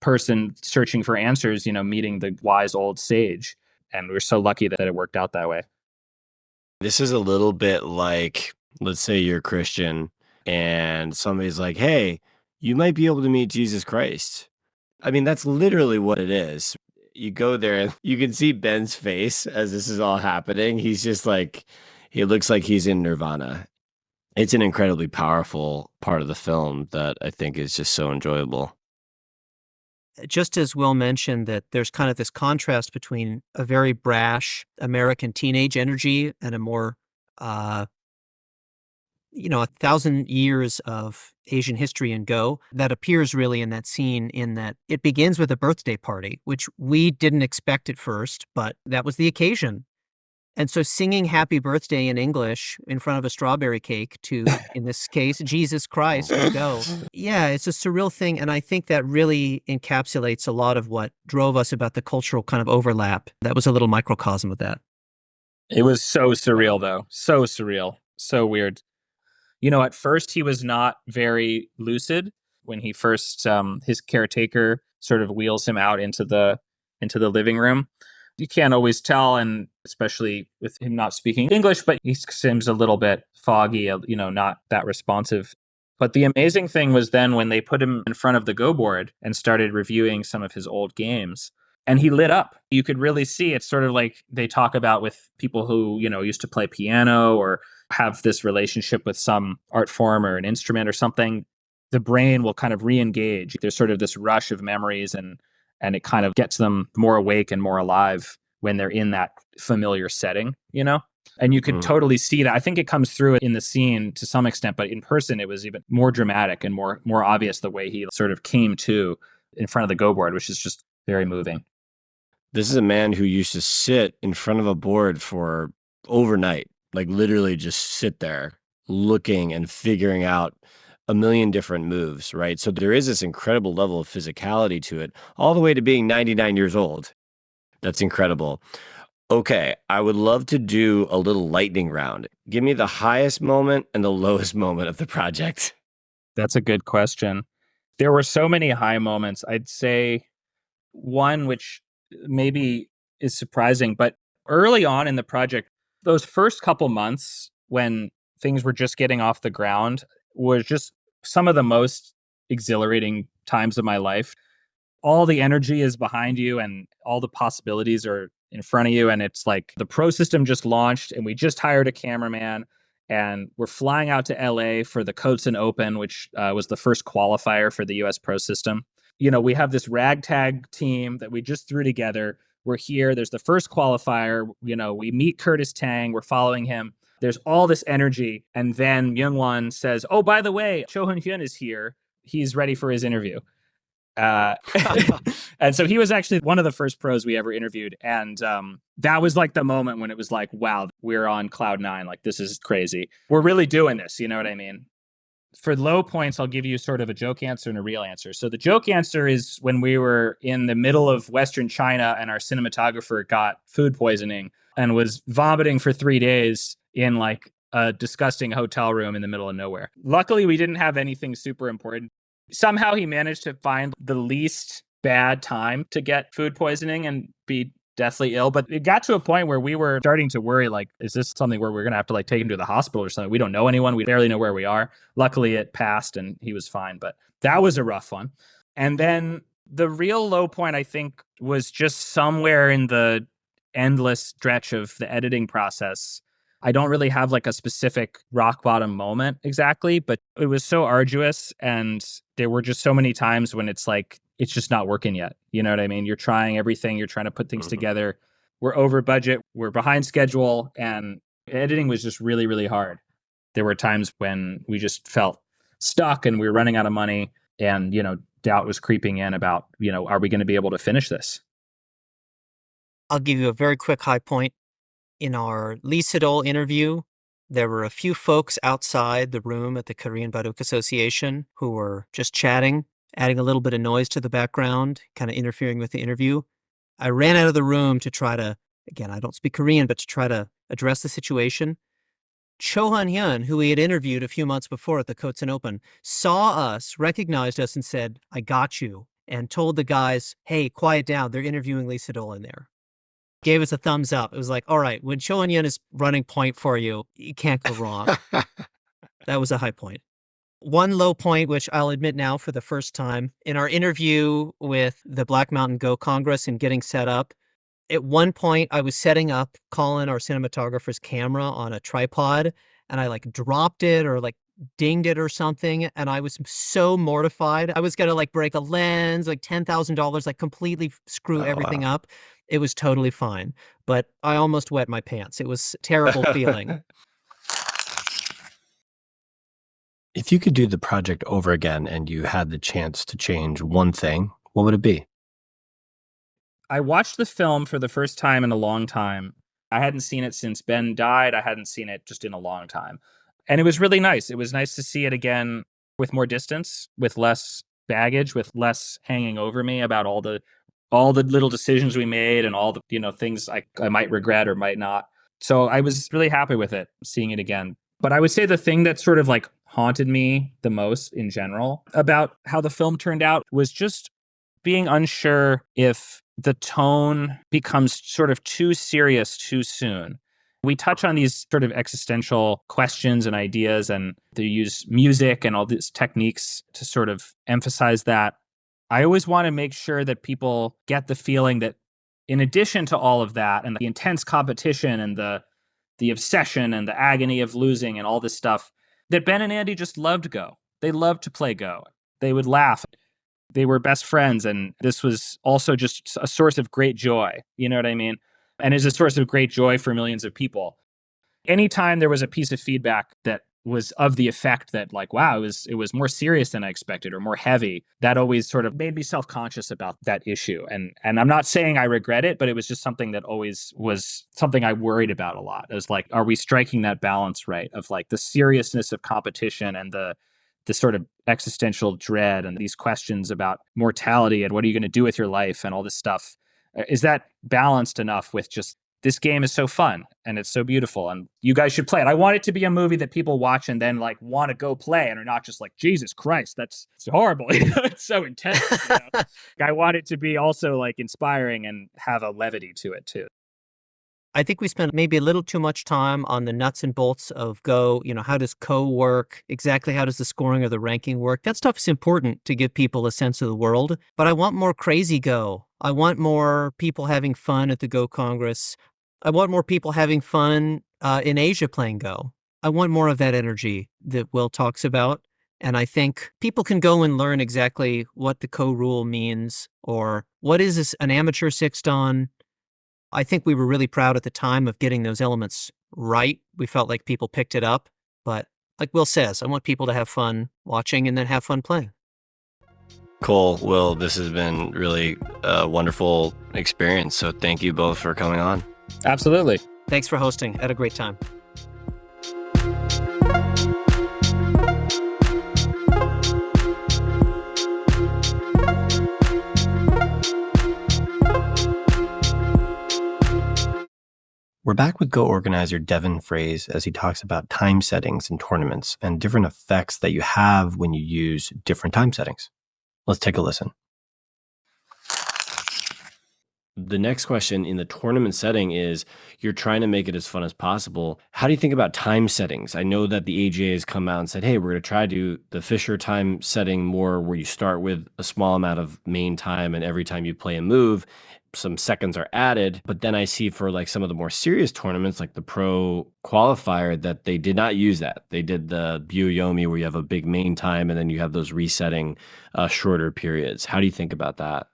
Speaker 3: person searching for answers, meeting the wise old sage. And we're so lucky that it worked out that way.
Speaker 1: This is a little bit like, let's say you're Christian and somebody's like, hey, you might be able to meet Jesus Christ. I mean, that's literally what it is. You go there and you can see Ben's face as this is all happening. He's just like, he looks like he's in nirvana. It's an incredibly powerful part of the film that I think is just so enjoyable.
Speaker 2: Just as Will mentioned, that there's kind of this contrast between a very brash American teenage energy and a more, 1,000 years of Asian history and Go that appears really in that scene, in that it begins with a birthday party, which we didn't expect at first, but that was the occasion. And so singing happy birthday in English in front of a strawberry cake to, in this case, Jesus Christ, Go. Yeah, it's a surreal thing. And I think that really encapsulates a lot of what drove us about the cultural kind of overlap. That was a little microcosm of that.
Speaker 3: It was so surreal, though. So surreal. So weird. At first he was not very lucid when he first, his caretaker sort of wheels him out into the living room. You can't always tell. And especially with him not speaking English, but he seems a little bit foggy, not that responsive. But the amazing thing was then when they put him in front of the Go board and started reviewing some of his old games, and he lit up. You could really see it's sort of like they talk about with people who, used to play piano or have this relationship with some art form or an instrument or something. The brain will kind of re-engage. There's sort of this rush of memories and it kind of gets them more awake and more alive when they're in that familiar setting, And you could totally see that. I think it comes through in the scene to some extent, but in person, it was even more dramatic and more obvious the way he sort of came to in front of the Go board, which is just very moving.
Speaker 1: This is a man who used to sit in front of a board for overnight, like literally just sit there looking and figuring out a million different moves, right? So there is this incredible level of physicality to it, all the way to being 99 years old. That's incredible. Okay, I would love to do a little lightning round. Give me the highest moment and the lowest moment of the project.
Speaker 3: That's a good question. There were so many high moments. I'd say one which maybe is surprising, but early on in the project, those first couple months when things were just getting off the ground was just some of the most exhilarating times of my life. All the energy is behind you and all the possibilities are in front of you. And it's like the Pro system just launched and we just hired a cameraman and we're flying out to LA for the Coatsen Open, which was the first qualifier for the US Pro system. We have this ragtag team that we just threw together. We're here. There's the first qualifier. We meet Curtis Tang. We're following him. There's all this energy. And then Myungwon says, oh, by the way, Cho Hyun is here. He's ready for his interview. And so he was actually one of the first pros we ever interviewed. And that was like the moment when it was like, wow, we're on cloud nine. Like, this is crazy. We're really doing this. You know what I mean? For low points, I'll give you sort of a joke answer and a real answer. So the joke answer is when we were in the middle of Western China and our cinematographer got food poisoning and was vomiting for 3 days in like a disgusting hotel room in the middle of nowhere. Luckily, we didn't have anything super important. Somehow he managed to find the least bad time to get food poisoning and be deathly ill. But it got to a point where we were starting to worry, like, is this something where we're going to have to like take him to the hospital or something? We don't know anyone. We barely know where we are. Luckily, it passed and he was fine. But that was a rough one. And then the real low point, I think, was just somewhere in the endless stretch of the editing process. I don't really have like a specific rock bottom moment exactly, but it was so arduous. And there were just so many times when it's like, it's just not working yet. You know what I mean? You're trying everything. You're trying to put things together. We're over budget. We're behind schedule. And editing was just really, really hard. There were times when we just felt stuck and we were running out of money. And, doubt was creeping in about, are we going to be able to finish this?
Speaker 2: I'll give you a very quick high point. In our Lee Sedol interview, there were a few folks outside the room at the Korean Baduk Association who were just chatting, adding a little bit of noise to the background, kind of interfering with the interview. I ran out of the room to try to, again, I don't speak Korean, but to try to address the situation. Cho Hyun, who we had interviewed a few months before at the Coatsen Open, saw us, recognized us, and said, I got you, and told the guys, hey, quiet down. They're interviewing Lee Sedol in there. Gave us a thumbs up. It was like, all right, when Cho Hyun is running point for you, you can't go wrong. That was a high point. One low point, which I'll admit now for the first time, in our interview with the Black Mountain Go Congress and getting set up, at one point I was setting up Colin, our cinematographer's camera on a tripod, and I like dropped it or like dinged it or something, and I was so mortified. I was going to like break a lens, like $10,000, like completely screw everything up. It was totally fine, but I almost wet my pants. It was a terrible feeling.
Speaker 1: If you could do the project over again and you had the chance to change one thing, what would it be?
Speaker 3: I watched the film for the first time in a long time. I hadn't seen it since Ben died. I hadn't seen it just in a long time. And it was really nice. It was nice to see it again with more distance, with less baggage, with less hanging over me about all the little decisions we made and all the, things I might regret or might not. So I was really happy with it, seeing it again. But I would say the thing that sort of like haunted me the most in general about how the film turned out was just being unsure if the tone becomes sort of too serious too soon. We touch on these sort of existential questions and ideas, and they use music and all these techniques to sort of emphasize that. I always want to make sure that people get the feeling that in addition to all of that and the intense competition and the obsession and the agony of losing and all this stuff, that Ben and Andy just loved Go. They loved to play Go. They would laugh. They were best friends. And this was also just a source of great joy. You know what I mean? And is a source of great joy for millions of people. Anytime there was a piece of feedback that was of the effect that like, wow, it was more serious than I expected or more heavy, that always sort of made me self-conscious about that issue. And I'm not saying I regret it, but it was just something that always was something I worried about a lot. It was like, are we striking that balance right of like the seriousness of competition and the sort of existential dread and these questions about mortality and what are you going to do with your life and all this stuff? Is that balanced enough with just this game is so fun and it's so beautiful and you guys should play it? I want it to be a movie that people watch and then like want to go play and are not just like, Jesus Christ, that's horrible. It's so intense. You know? I want it to be also like inspiring and have a levity to it too.
Speaker 2: I think we spent maybe a little too much time on the nuts and bolts of Go. You know, how does Co work? Exactly how does the scoring or the ranking work? That stuff is important to give people a sense of the world. But I want more crazy Go. I want more people having fun at the Go Congress. I want more people having fun in Asia playing Go. I want more of that energy that Will talks about. And I think people can go and learn exactly what the Co rule means or what is this, an amateur six dan. I think we were really proud at the time of getting those elements right. We felt like people picked it up. But like Will says, I want people to have fun watching and then have fun playing.
Speaker 1: Cole, Will, this has been really a wonderful experience. So thank you both for coming on.
Speaker 3: Absolutely.
Speaker 2: Thanks for hosting. Had a great time.
Speaker 1: We're back with Go organizer Devin Fraze as he talks about time settings in tournaments and different effects that you have when you use different time settings. Let's take a listen. The next question in the tournament setting is you're trying to make it as fun as possible. How do you think about time settings? I know that the AGA has come out and said, hey, we're going to try to do the Fisher time setting more where you start with a small amount of main time and every time you play a move, some seconds are added. But then I see for like some of the more serious tournaments, like the pro qualifier, that they did not use that. They did the Byoyomi where you have a big main time and then you have those resetting shorter periods. How do you think about that?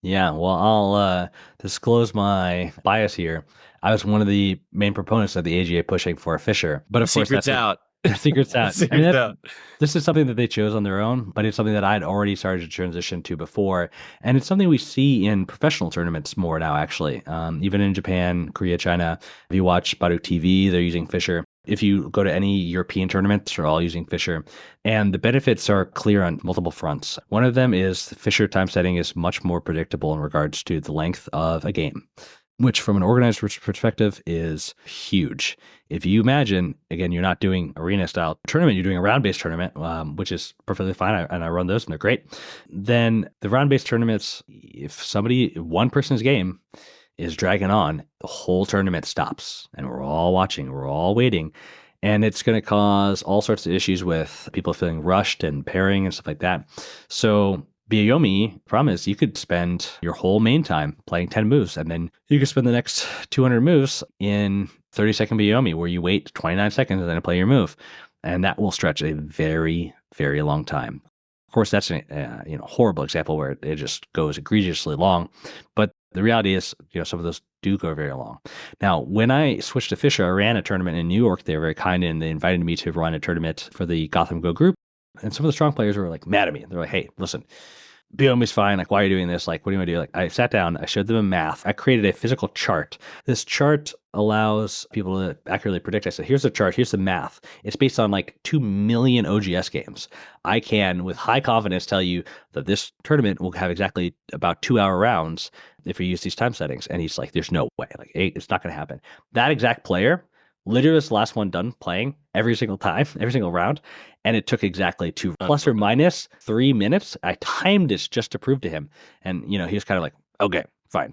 Speaker 4: Yeah, well, I'll disclose my bias here. I was one of the main proponents of the AGA pushing for a Fisher, but of course,
Speaker 1: Secret's out.
Speaker 4: Secret's out.
Speaker 1: Secret's out.
Speaker 4: This is something that they chose on their own, but it's something that I'd already started to transition to before, and it's something we see in professional tournaments more now, actually. Even in Japan, Korea, China, if you watch Baduk TV, they're using Fisher. If you go to any European tournaments, they're all using Fisher. And the benefits are clear on multiple fronts. One of them is Fisher time setting is much more predictable in regards to the length of a game, which from an organizer's perspective is huge. If you imagine, again, you're not doing arena-style tournament, you're doing a round-based tournament, which is perfectly fine, and I run those, and they're great. Then the round-based tournaments, if one person's game is dragging on, the whole tournament stops, and we're all watching, we're all waiting, and it's going to cause all sorts of issues with people feeling rushed and pairing and stuff like that. So Byoyomi, problem is you could spend your whole main time playing 10 moves, and then you could spend the next 200 moves in 30-second Byoyomi, where you wait 29 seconds and then play your move, and that will stretch a very, very long time. Of course, that's a horrible example where it just goes egregiously long, but the reality is, some of those do go very long. Now, when I switched to Fisher, I ran a tournament in New York. They were very kind and they invited me to run a tournament for the Gotham Go group. And some of the strong players were like mad at me. They're like, hey, listen, Byoyomi's fine. Like, why are you doing this? Like, what do you want to do? Like, I sat down, I showed them a math. I created a physical chart. This chart allows people to accurately predict. I said, here's the chart, here's the math. It's based on like 2 million OGS games. I can, with high confidence, tell you that this tournament will have exactly about 2-hour rounds if we use these time settings. And he's like, there's no way. Like, it's not going to happen. That exact player literally was the last one done playing every single time, every single round. And it took exactly plus or minus 3 minutes. I timed this just to prove to him. And, he was kind of like, okay, fine.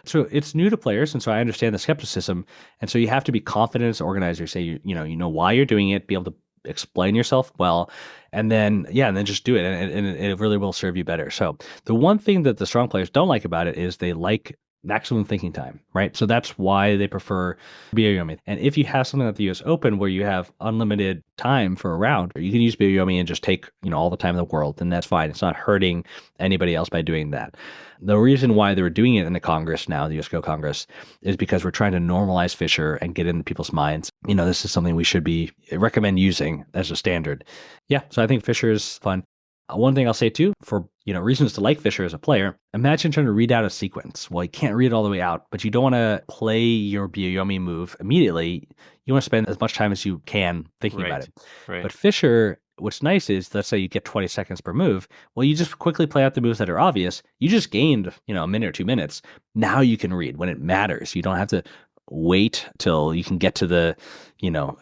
Speaker 4: So it's new to players, and so I understand the skepticism, and so you have to be confident as an organizer. Say you know why you're doing it, be able to explain yourself well, and then just do it, and it really will serve you better. So the one thing that the strong players don't like about it is they like maximum thinking time, right? So that's why they prefer Byoyomi. And if you have something like the US Open where you have unlimited time for a round, or you can use Byoyomi and just take all the time in the world, then that's fine. It's not hurting anybody else by doing that. The reason why they were doing it in the Congress now, the US Go Congress, is because we're trying to normalize Fisher and get into people's minds. This is something we should recommend using as a standard. Yeah, so I think Fisher is fun. One thing I'll say too, for reasons to like Fisher as a player, imagine trying to read out a sequence. Well, you can't read it all the way out, but you don't want to play your Byoyomi move immediately. You want to spend as much time as you can thinking about it.
Speaker 1: Right.
Speaker 4: But Fisher, what's nice is, let's say you get 20 seconds per move. Well, you just quickly play out the moves that are obvious. You just gained, a minute or 2 minutes. Now you can read when it matters. You don't have to wait till you can get to the,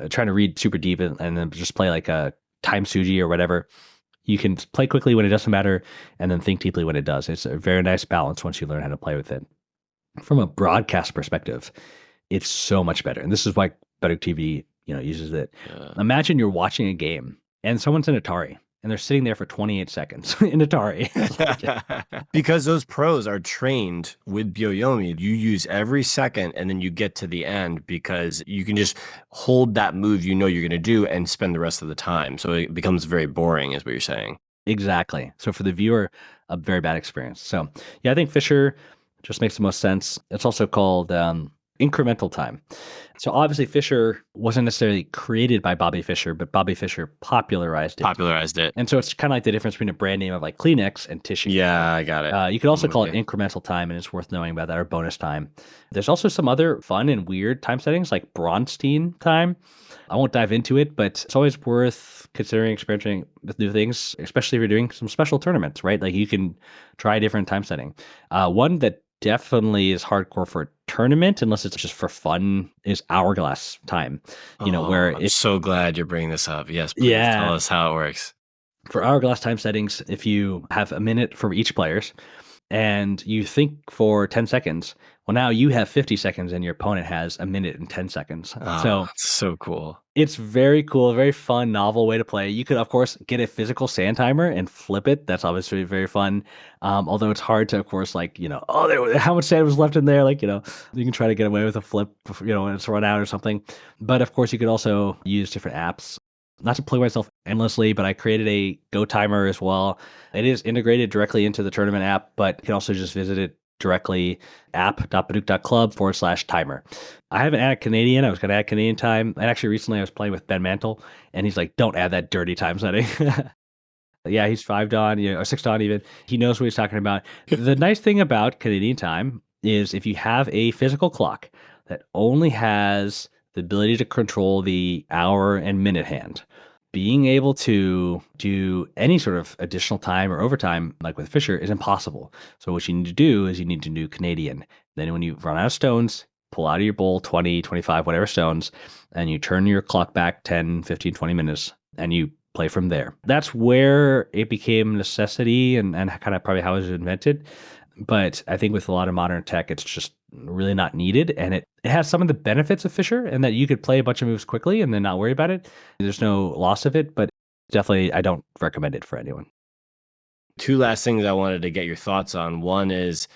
Speaker 4: trying to read super deep and then just play like a time suji or whatever. You can play quickly when it doesn't matter and then think deeply when it does. It's a very nice balance once you learn how to play with it. From a broadcast perspective, it's so much better. And this is why Baduk TV, uses it. Yeah. Imagine you're watching a game and someone's in Atari and they're sitting there for 28 seconds in Atari.
Speaker 1: Because those pros are trained with Byoyomi. You use every second and then you get to the end because you can just hold that move you're going to do and spend the rest of the time. So it becomes very boring, is what you're saying.
Speaker 4: Exactly. So for the viewer, a very bad experience. So yeah, I think Fisher just makes the most sense. It's also called incremental time. So obviously Fisher wasn't necessarily created by Bobby Fischer, but Bobby Fischer popularized it. And so it's kind of like the difference between a brand name of like Kleenex and tissue.
Speaker 1: Yeah, I got it.
Speaker 4: You could also call it incremental time, and it's worth knowing about that, or bonus time. There's also some other fun and weird time settings like Bronstein time. I won't dive into it, but it's always worth considering experimenting with new things, especially if you're doing some special tournaments, right? Like you can try a different time setting. One that definitely is hardcore for a tournament, unless it's just for fun, is hourglass time. Where
Speaker 1: I'm so glad you're bringing this up. Yes, please tell us how it works.
Speaker 4: For hourglass time settings, if you have a minute for each players and you think for 10 seconds, well, now you have 50 seconds and your opponent has a minute and 10 seconds. So
Speaker 1: it's so cool.
Speaker 4: It's very cool, very fun, novel way to play. You could, of course, get a physical sand timer and flip it. That's obviously very fun. Although it's hard to, of course, how much sand was left in there? You can try to get away with a flip, when it's run out or something. But of course, you could also use different apps. Not to play myself endlessly, but I created a Go timer as well. It is integrated directly into the tournament app, but you can also just visit it directly, app.baduk.club/timer. I haven't added Canadian. I was going to add Canadian time. And actually, recently I was playing with Ben Mantle, and he's like, don't add that dirty time setting. Yeah, he's 5 dawn, or 6 dawn even. He knows what he's talking about. The nice thing about Canadian time is if you have a physical clock that only has the ability to control the hour and minute hand, being able to do any sort of additional time or overtime, like with Fisher, is impossible. So what you need to do is you need to do Canadian. Then when you run out of stones, pull out of your bowl 20, 25, whatever stones, and you turn your clock back 10, 15, 20 minutes, and you play from there. That's where it became necessity and kind of probably how it was invented. But I think with a lot of modern tech, it's just really not needed. And it has some of the benefits of Fisher, and that you could play a bunch of moves quickly and then not worry about it. There's no loss of it, but definitely I don't recommend it for anyone.
Speaker 1: 2 last things I wanted to get your thoughts on. One is,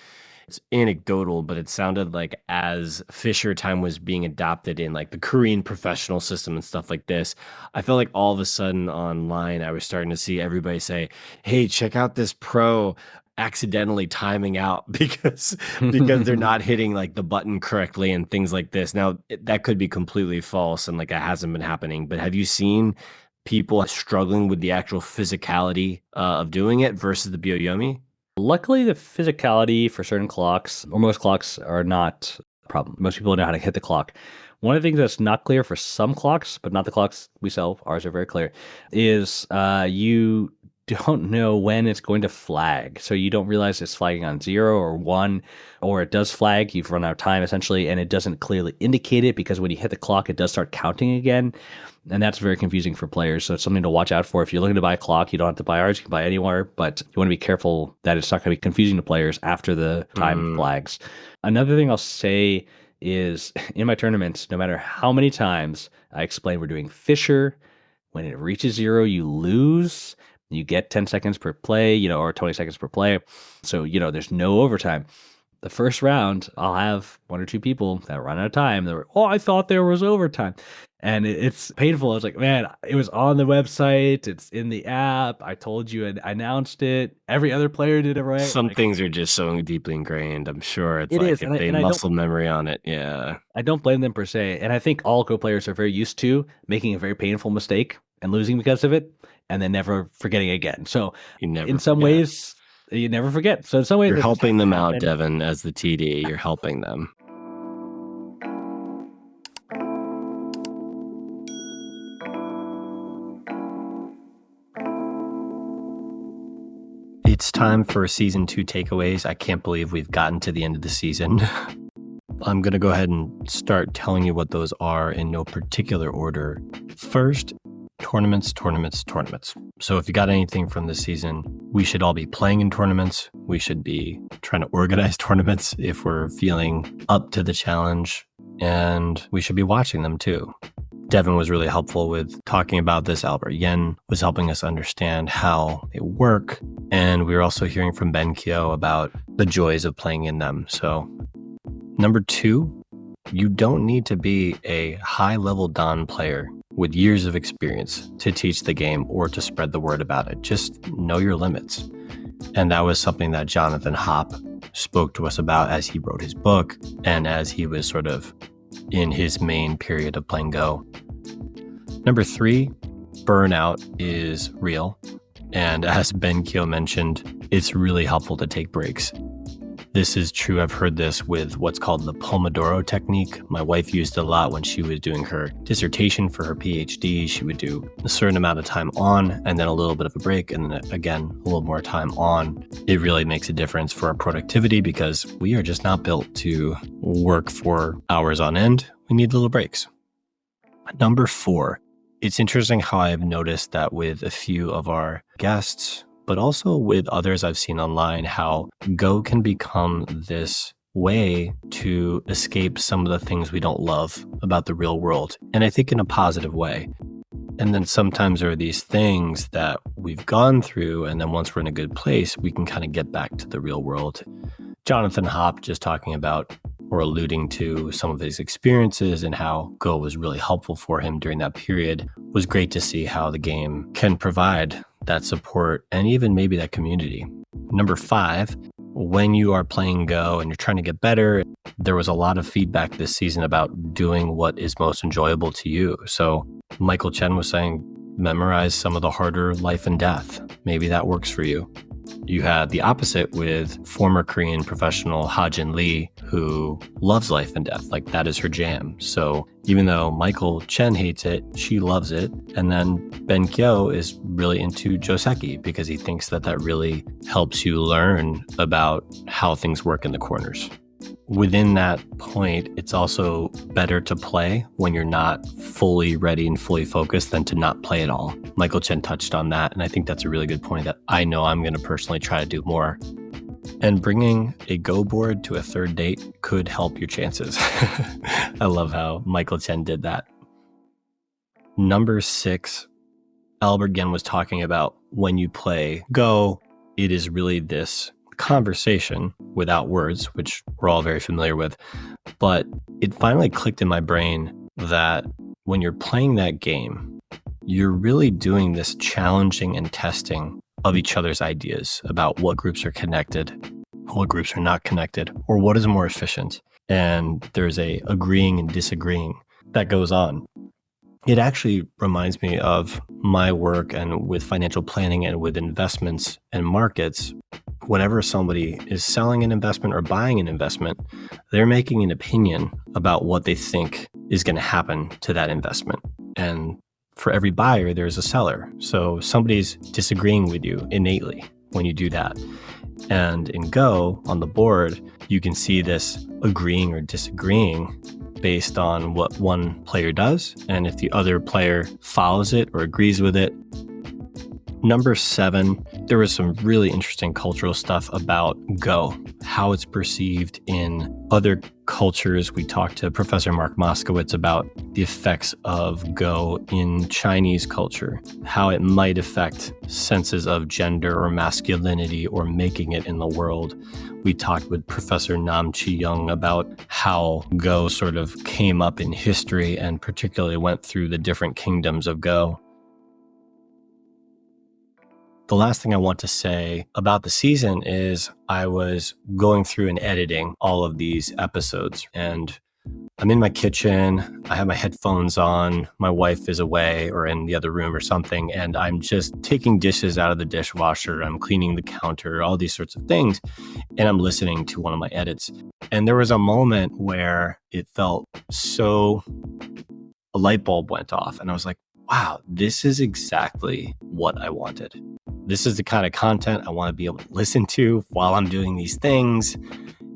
Speaker 1: it's anecdotal, but it sounded like as Fisher time was being adopted in like the Korean professional system and stuff like this, I felt like all of a sudden online, I was starting to see everybody say, hey, check out this pro accidentally timing out because they're not hitting like the button correctly and things like this. Now that could be completely false and like it hasn't been happening, but have you seen people struggling with the actual physicality of doing it versus the Byoyomi?
Speaker 4: Luckily, the physicality for certain clocks, or most clocks, are not a problem. Most people know how to hit the clock. One of the things that's not clear for some clocks, but not the clocks we sell, ours are very clear, is you don't know when it's going to flag. So you don't realize it's flagging on 0 or 1, or it does flag, you've run out of time essentially, and it doesn't clearly indicate it because when you hit the clock, it does start counting again. And that's very confusing for players. So it's something to watch out for. If you're looking to buy a clock, you don't have to buy ours. You can buy anywhere, but you want to be careful that it's not going to be confusing to players after the time flags. Another thing I'll say is in my tournaments, no matter how many times I explain we're doing Fisher, when it reaches 0, you lose. You get 10 seconds per play, or 20 seconds per play. So, there's no overtime. The first round, I'll have 1 or 2 people that run out of time. They're, I thought there was overtime. And it's painful. I was like, man, it was on the website. It's in the app. I told you and I announced it. Every other player did it right.
Speaker 1: Some things are just so deeply ingrained. I'm sure it's
Speaker 4: it
Speaker 1: like
Speaker 4: is.
Speaker 1: if they muscle memory on it. Yeah.
Speaker 4: I don't blame them per se. And I think all Go players are very used to making a very painful mistake and losing because of it, and then never forgetting again. So in some ways, you never forget. So in some ways,
Speaker 1: you're helping them out, Devin, as the TD. You're helping them. It's time for season 2 takeaways. I can't believe we've gotten to the end of the season. I'm going to go ahead and start telling you what those are in no particular order. First, tournaments. So if you got anything from this season, we should all be playing in tournaments. We should be trying to organize tournaments if we're feeling up to the challenge, and we should be watching them too. Devin was really helpful with talking about this. Albert Yen was helping us understand how they work. And we were also hearing from Ben Kyo about the joys of playing in them. So number 2, you don't need to be a high-level Don player with years of experience to teach the game or to spread the word about it. Just know your limits. And that was something that Jonathan Hopp spoke to us about as he wrote his book and as he was sort of in his main period of playing Go. Number 3, burnout is real. And as Ben Kyo mentioned, it's really helpful to take breaks. This is true. I've heard this with what's called the Pomodoro technique. My wife used it a lot when she was doing her dissertation for her PhD. She would do a certain amount of time on and then a little bit of a break and then again, a little more time on. It really makes a difference for our productivity because we are just not built to work for hours on end. We need little breaks. Number 4, it's interesting how I've noticed that with a few of our guests, but also with others I've seen online, how Go can become this way to escape some of the things we don't love about the real world. And I think in a positive way. And then sometimes there are these things that we've gone through, and then once we're in a good place, we can kind of get back to the real world. Jonathan Hopp just talking about or alluding to some of his experiences and how Go was really helpful for him during that period. It was great to see how the game can provide that support and even maybe that community. Number 5, when you are playing Go and you're trying to get better, there was a lot of feedback this season about doing what is most enjoyable to you. So Michael Chen was saying, memorize some of the harder life and death. Maybe that works for you. You had the opposite with former Korean professional Ha-Jin Lee, who loves life and death. Like, that is her jam. So even though Michael Chen hates it, she loves it. And then Ben Kyo is really into Joseki because he thinks that that really helps you learn about how things work in the corners. Within that point, it's also better to play when you're not fully ready and fully focused than to not play at all. Michael Chen touched on that, and I think that's a really good point that I know I'm going to personally try to do more. And bringing a Go board to a third date could help your chances. I love how Michael Chen did that. Number 6, Albert Gen was talking about when you play Go, it is really this conversation without words, which we're all very familiar with. But it finally clicked in my brain that when you're playing that game, you're really doing this challenging and testing of each other's ideas about what groups are connected, what groups are not connected, or what is more efficient. And there's a agreeing and disagreeing that goes on. It actually reminds me of my work and with financial planning and with investments and markets. Whenever somebody is selling an investment or buying an investment, they're making an opinion about what they think is going to happen to that investment. And for every buyer, there's a seller. So somebody's disagreeing with you innately when you do that. And in Go, on the board, you can see this agreeing or disagreeing based on what one player does, and if the other player follows it or agrees with it. Number 7, there was some really interesting cultural stuff about Go, how it's perceived in other cultures. We talked to Professor Mark Moskowitz about the effects of Go in Chinese culture, how it might affect senses of gender or masculinity or making it in the world. We talked with Professor Nam Chi-young about how Go sort of came up in history and particularly went through the different kingdoms of Go. The last thing I want to say about the season is I was going through and editing all of these episodes, and I'm in my kitchen. I have my headphones on. My wife is away or in the other room or something, and I'm just taking dishes out of the dishwasher. I'm cleaning the counter, all these sorts of things, and I'm listening to one of my edits. And there was a moment where it felt so, a light bulb went off, and I was like, wow, this is exactly what I wanted. This is the kind of content I want to be able to listen to while I'm doing these things.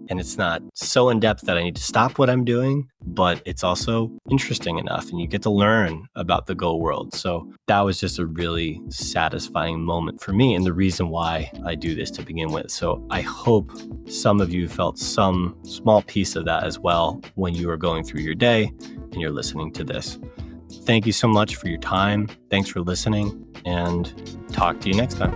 Speaker 1: And it's not so in depth that I need to stop what I'm doing, but it's also interesting enough and you get to learn about the Go world. So that was just a really satisfying moment for me and the reason why I do this to begin with. So I hope some of you felt some small piece of that as well when you are going through your day and you're listening to this. Thank you so much for your time. Thanks for listening, and talk to you next time.